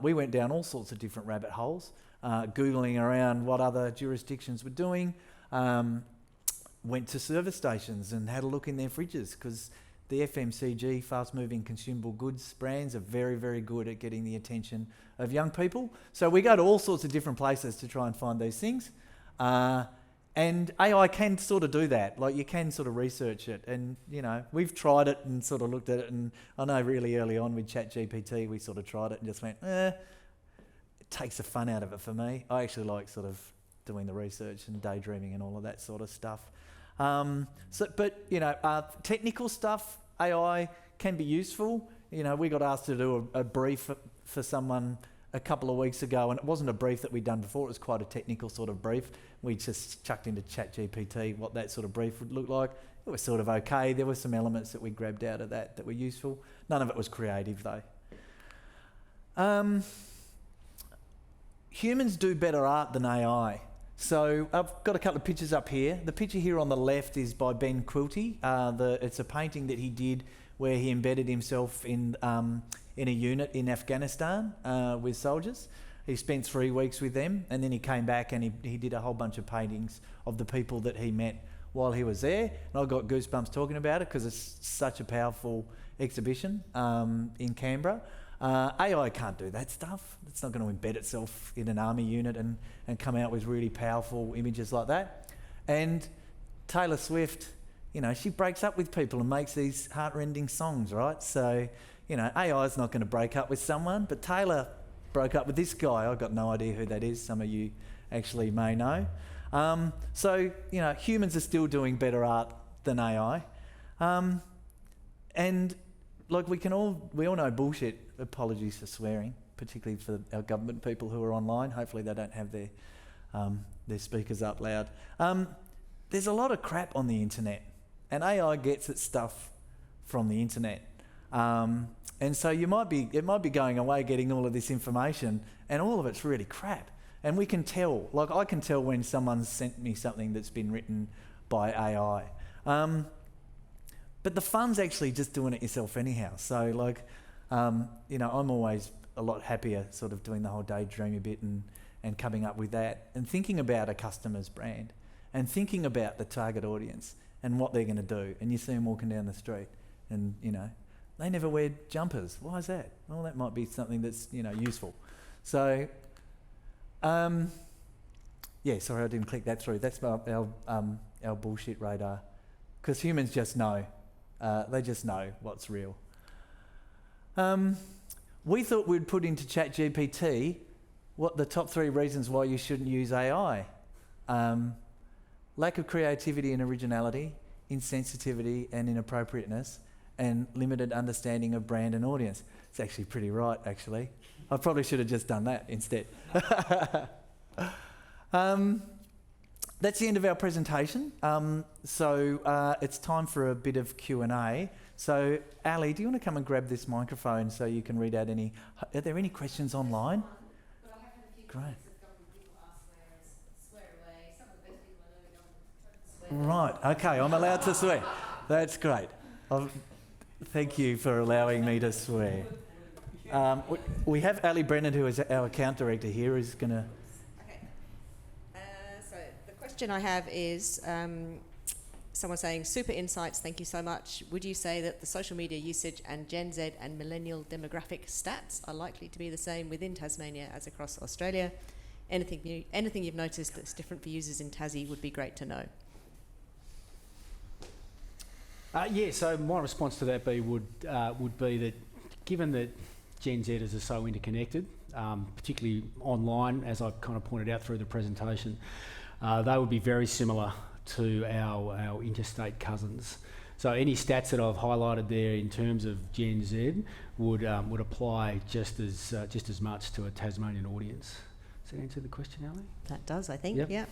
We went down all sorts of different rabbit holes, Googling around what other jurisdictions were doing, went to service stations and had a look in their fridges, because the FMCG, fast-moving consumable goods brands, are very, very good at getting the attention of young people. So we go to all sorts of different places to try and find these things. And AI can sort of do that. Like, you can sort of research it. And, you know, we've tried it and sort of looked at it. And I know really early on with ChatGPT, we sort of tried it and just went, it takes the fun out of it for me. I actually like sort of doing the research and daydreaming and all of that sort of stuff. But, you know, technical stuff, AI can be useful. You know, we got asked to do a brief for someone a couple of weeks ago, and it wasn't a brief that we'd done before. It was quite a technical sort of brief. We just chucked into ChatGPT what that sort of brief would look like. It was sort of okay. There were some elements that we grabbed out of that were useful. None of it was creative, though. Humans do better art than AI. So I've got a couple of pictures up here. The picture here on the left is by Ben Quilty. It's a painting that he did where he embedded himself in a unit in Afghanistan with soldiers. He spent 3 weeks with them, and then he came back and he did a whole bunch of paintings of the people that he met while he was there. And I got goosebumps talking about it because it's such a powerful exhibition in Canberra. AI can't do that stuff. It's not going to embed itself in an army unit and come out with really powerful images like that. And Taylor Swift, you know, she breaks up with people and makes these heart-rending songs, right? So, you know, AI is not going to break up with someone, but Taylor broke up with this guy. I've got no idea who that is. Some of you actually may know. So, you know, humans are still doing better art than AI. And like we all know bullshit. Apologies for swearing, particularly for our government people who are online. Hopefully they don't have their speakers up loud. There's a lot of crap on the internet, and AI gets its stuff from the internet. And so it might be going away getting all of this information, and all of it's really crap. And we can tell, like I can tell when someone's sent me something that's been written by AI. But the fun's actually just doing it yourself anyhow. So like, you know, I'm always a lot happier sort of doing the whole daydream a bit and coming up with that and thinking about a customer's brand and thinking about the target audience and what they're going to do. And you see them walking down the street and, you know, they never wear jumpers. Why is that? Well, that might be something that's, you know, useful. So, yeah, sorry, I didn't click that through. That's our bullshit radar. Because humans just know. They just know what's real. We thought we'd put into ChatGPT what the top 3 reasons why you shouldn't use AI. Lack of creativity and originality, insensitivity and inappropriateness, and limited understanding of brand and audience. It's actually pretty right, actually. I probably should have just done that instead. That's the end of our presentation. So it's time for a bit of Q&A. So, Ali, do you want to come and grab this microphone so you can read out any... Are there any questions online? But I have had a few Great. comments of government people ask swear away. Some of the best people I know don't swear. Right, okay, I'm allowed to swear. That's great. Thank you for allowing me to swear. We have Ali Brennan, who is our account director here, who's going to... Okay. So the question I have is... someone saying, super insights, thank you so much. Would you say that the social media usage and Gen Z and millennial demographic stats are likely to be the same within Tasmania as across Australia? Anything you've noticed that's different for users in Tassie would be great to know. Yeah, so my response to that would be that given that Gen Zers are so interconnected, particularly online, as I've kind of pointed out through the presentation, they would be very similar to our interstate cousins. So any stats that I've highlighted there in terms of Gen Z would apply just as much to a Tasmanian audience. Does that answer the question, Ali? That does, I think, Yep. yeah.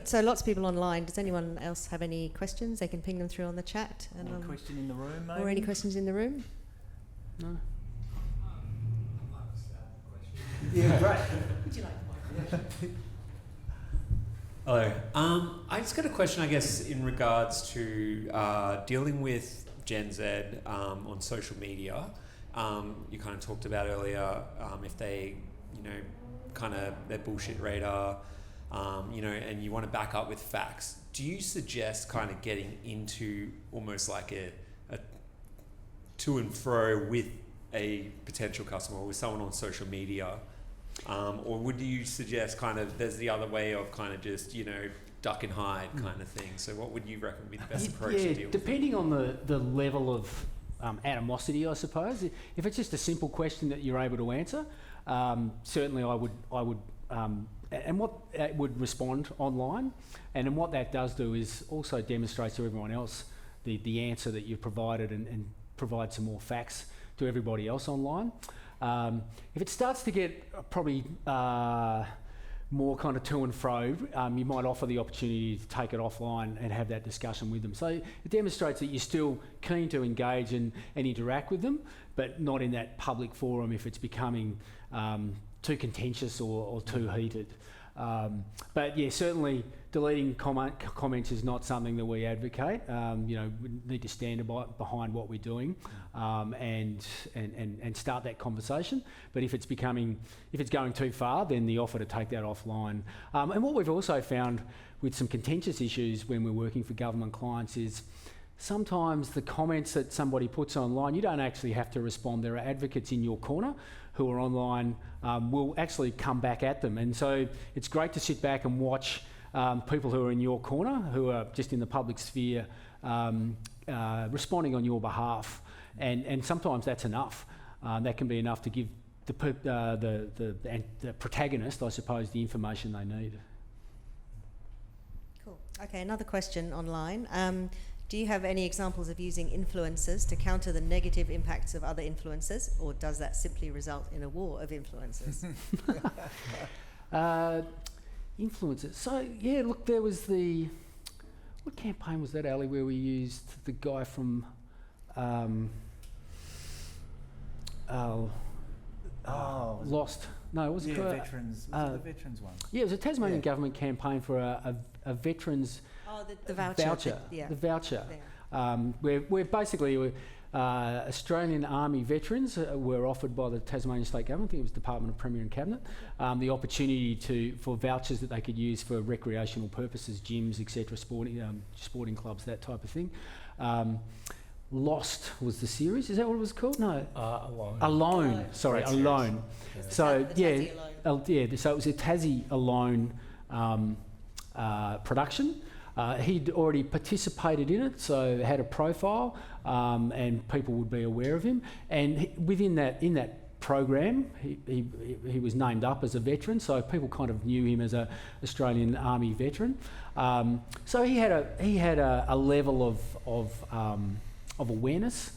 So lots of people online, does anyone else have any questions? They can ping them through on the chat. Any question in the room, maybe? Or any questions in the room? No. Yeah, great. Would you like to? Hello. I just got a question, I guess, in regards to dealing with Gen Z on social media. You kind of talked about earlier if they, kind of their bullshit radar, and you want to back up with facts. Do you suggest kind of getting into almost like a to and fro with a potential customer or with someone on social media? Or would you suggest kind of there's the other way of kind of just, duck and hide kind of thing? So what would you reckon would be the best approach to deal with? Depending on the level of animosity, I suppose. If it's just a simple question that you're able to answer, certainly I would and what it would respond online. And then what that does do is also demonstrates to everyone else the answer that you've provided and provide some more facts to everybody else online. If it starts to get probably more kind of to and fro, you might offer the opportunity to take it offline and have that discussion with them. So it demonstrates that you're still keen to engage and interact with them, but not in that public forum if it's becoming too contentious or too heated. But yeah, certainly deleting comments is not something that we advocate. We need to stand behind what we're doing and start that conversation. But if it's going too far, then the offer to take that offline. And what we've also found with some contentious issues when we're working for government clients is sometimes the comments that somebody puts online, you don't actually have to respond. There are advocates in your corner who are online, will actually come back at them. And so it's great to sit back and watch people who are in your corner, who are just in the public sphere, responding on your behalf. And sometimes that's enough. That can be enough to give the protagonist, I suppose, the information they need. Cool. Okay, another question online. Do you have any examples of using influencers to counter the negative impacts of other influencers, or does that simply result in a war of influencers? Influencers. So, yeah, look, there was what campaign was that, Ali, where we used the guy from... Lost. No, it wasn't. Veterans. Was it the veterans one? Yeah, it was a Tasmanian government campaign for a veterans... the voucher. The voucher. Where basically Australian Army veterans were offered by the Tasmanian State Government, I think it was Department of Premier and Cabinet, the opportunity for vouchers that they could use for recreational purposes, gyms, etc., sporting clubs, that type of thing. Lost was the series. Is that what it was called? No. Alone. Sorry, Alone. Yeah. So The Tassie So it was a Tassie Alone production. He'd already participated in it, so had a profile, and people would be aware of him. And in that program, he was named up as a veteran, so people kind of knew him as a Australian Army veteran. So he had a level of awareness,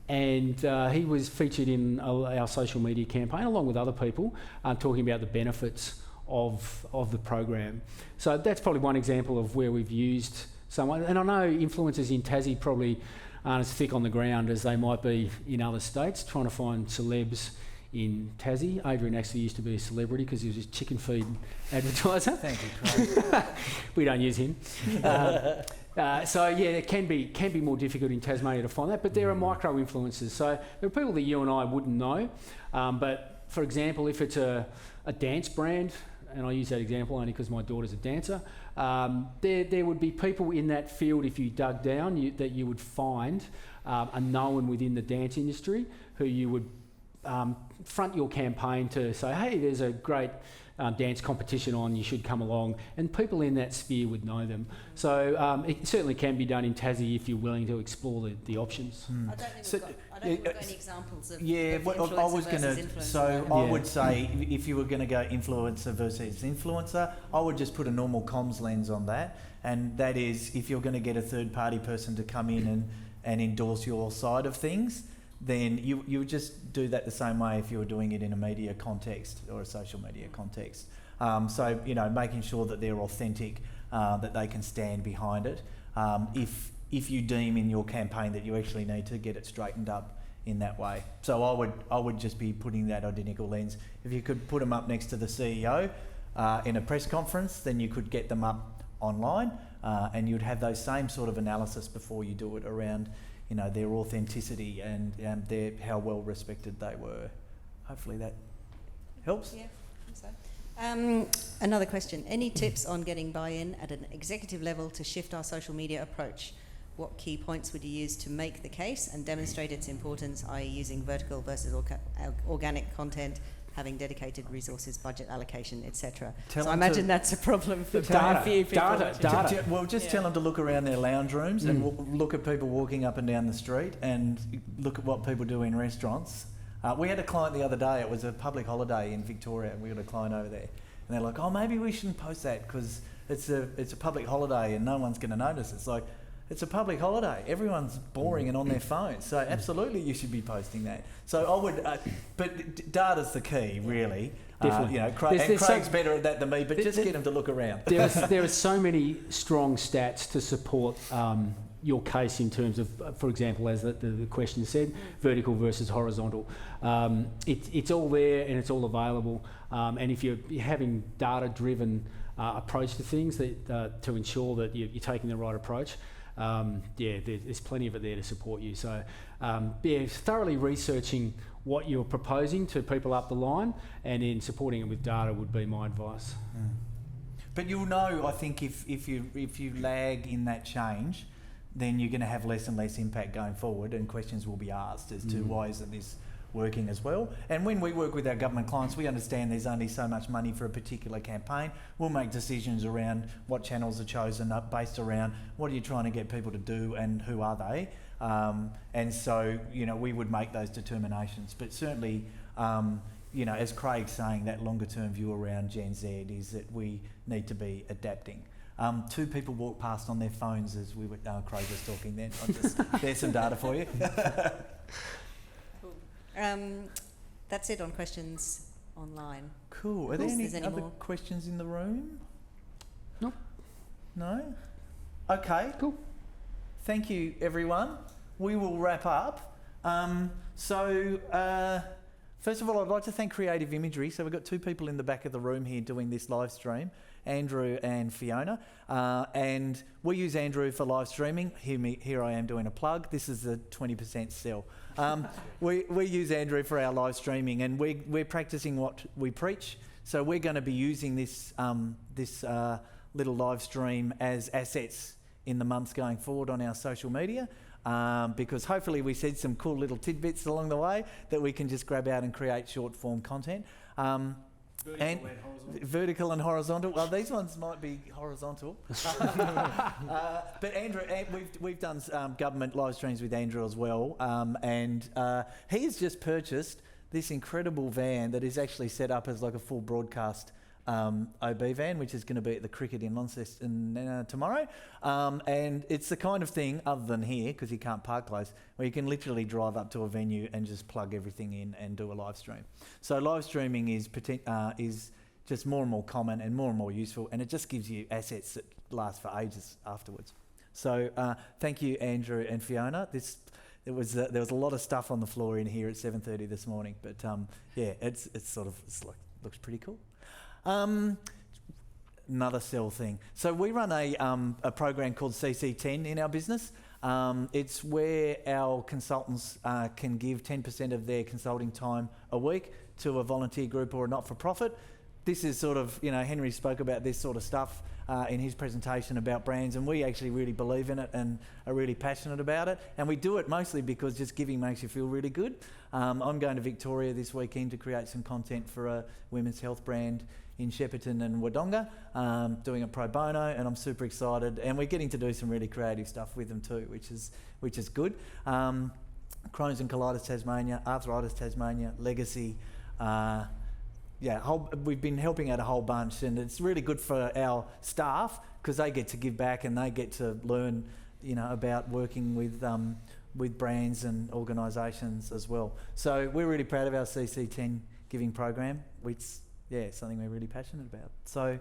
and he was featured in our social media campaign along with other people, talking about the benefits of the program. So that's probably one example of where we've used someone. And I know influencers in Tassie probably aren't as thick on the ground as they might be in other states, trying to find celebs in Tassie. Adrian actually used to be a celebrity because he was a chicken feed advertiser. Thank you, Craig. We don't use him. So yeah, it can be more difficult in Tasmania to find that, but there are micro influencers. So there are people that you and I wouldn't know, but for example, if it's a dance brand, and I use that example only because my daughter's a dancer, there would be people in that field, if you dug down, that you would find are known within the dance industry, who you would front your campaign to say, hey, there's a great dance competition on, you should come along, and people in that sphere would know them. So it certainly can be done in Tassie if you're willing to explore the options. I don't think we've got any examples of I was going to. So I would say if you were going to go influencer versus influencer, I would just put a normal comms lens on that, and that is if you're going to get a third party person to come in and endorse your side of things, then you would just do that the same way if you were doing it in a media context or a social media context. So making sure that they're authentic, that they can stand behind it. If you deem in your campaign that you actually need to get it straightened up in that way. So I would just be putting that identical lens. If you could put them up next to the CEO in a press conference, then you could get them up online, and you'd have those same sort of analysis before you do it around, you know, their authenticity and how well respected they were. Hopefully that helps. Yeah, I think so. Another question. Any tips on getting buy-in at an executive level to shift our social media approach? What key points would you use to make the case and demonstrate its importance, i.e. using vertical versus organic content, having dedicated resources, budget allocation, etc.? So I imagine that's a problem for quite a few people. Data. Well, just tell them to look around their lounge rooms and look at people walking up and down the street and look at what people do in restaurants. We had a client the other day, it was a public holiday in Victoria, and we had a client over there. And they're like, oh, maybe we shouldn't post that because it's a public holiday and no one's going to notice. It's like, it's a public holiday. Everyone's boring and on their phones. So absolutely you should be posting that. So I would, but data's the key, really. Definitely. You know, Craig's better at that than me, but just get him to look around. There are so many strong stats to support your case in terms of, for example, as the question said, vertical versus horizontal. It's all there and it's all available. And if you're having data-driven approach to things that to ensure that you're taking the right approach, there's plenty of it there to support you. So, thoroughly researching what you're proposing to people up the line and then supporting it with data would be my advice. But you'll know, I think, if you lag in that change, then you're going to have less and less impact going forward, and questions will be asked as to why isn't this working as well. And when we work with our government clients, we understand there's only so much money for a particular campaign. We'll make decisions around what channels are chosen based around what are you trying to get people to do and who are they. And so, you know, we would make those determinations. But certainly, you know, as Craig's saying, that longer term view around Gen Z is that we need to be adapting. 2 people walked past on their phones as we were, Craig was talking then. There's some data for you. That's it on questions online. Cool. Are there any other questions in the room? No. No? Okay. Cool. Thank you, everyone. We will wrap up. First of all, I'd like to thank Creative Imagery. So we've got 2 people in the back of the room here doing this live stream, Andrew and Fiona. And we use Andrew for live streaming. Here I am doing a plug. This is a 20% sell. We use Andrew for our live streaming, and we're practicing what we preach. So we're going to be using this little live stream as assets in the months going forward on our social media. Because hopefully we said some cool little tidbits along the way that we can just grab out and create short form content. Vertical and horizontal. Well, these ones might be horizontal. But Andrew, we've done government live streams with Andrew as well. And he has just purchased this incredible van that is actually set up as like a full broadcast OB van, which is going to be at the cricket in Launceston tomorrow. And it's the kind of thing, other than here, because you can't park close, where you can literally drive up to a venue and just plug everything in and do a live stream. So live streaming is just more and more common and more useful, and it just gives you assets that last for ages afterwards. So thank you, Andrew and Fiona. There was a lot of stuff on the floor in here at 7:30 this morning, but it's looks pretty cool. Another sell thing. So we run a program called CC10 in our business. It's where our consultants can give 10% of their consulting time a week to a volunteer group or a not-for-profit. This is sort of, Henry spoke about this sort of stuff in his presentation about brands, and we actually really believe in it and are really passionate about it. And we do it mostly because just giving makes you feel really good. I'm going to Victoria this weekend to create some content for a women's health brand in Shepparton and Wodonga, doing it pro bono, and I'm super excited. And we're getting to do some really creative stuff with them too, which is good. Crohn's and Colitis Tasmania, Arthritis Tasmania, Legacy. We've been helping out a whole bunch, and it's really good for our staff because they get to give back and they get to learn, about working with brands and organisations as well. So we're really proud of our CC10 giving program, which something we're really passionate about. So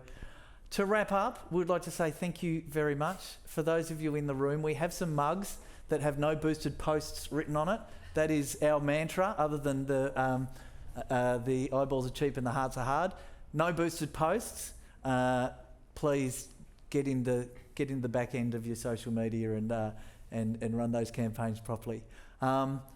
to wrap up, we'd like to say thank you very much. For those of you in the room, we have some mugs that have no boosted posts written on it. That is our mantra, other than the eyeballs are cheap and the hearts are hard. No boosted posts. Please get in the back end of your social media and run those campaigns properly.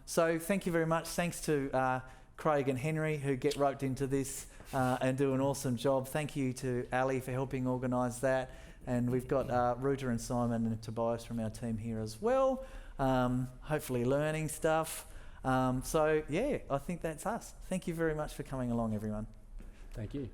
So thank you very much. Thanks to Craig and Henry, who get roped into this and do an awesome job. Thank you to Ali for helping organise that. And we've got Ruta and Simon and Tobias from our team here as well, hopefully learning stuff. So yeah, I think that's us. Thank you very much for coming along, everyone. Thank you.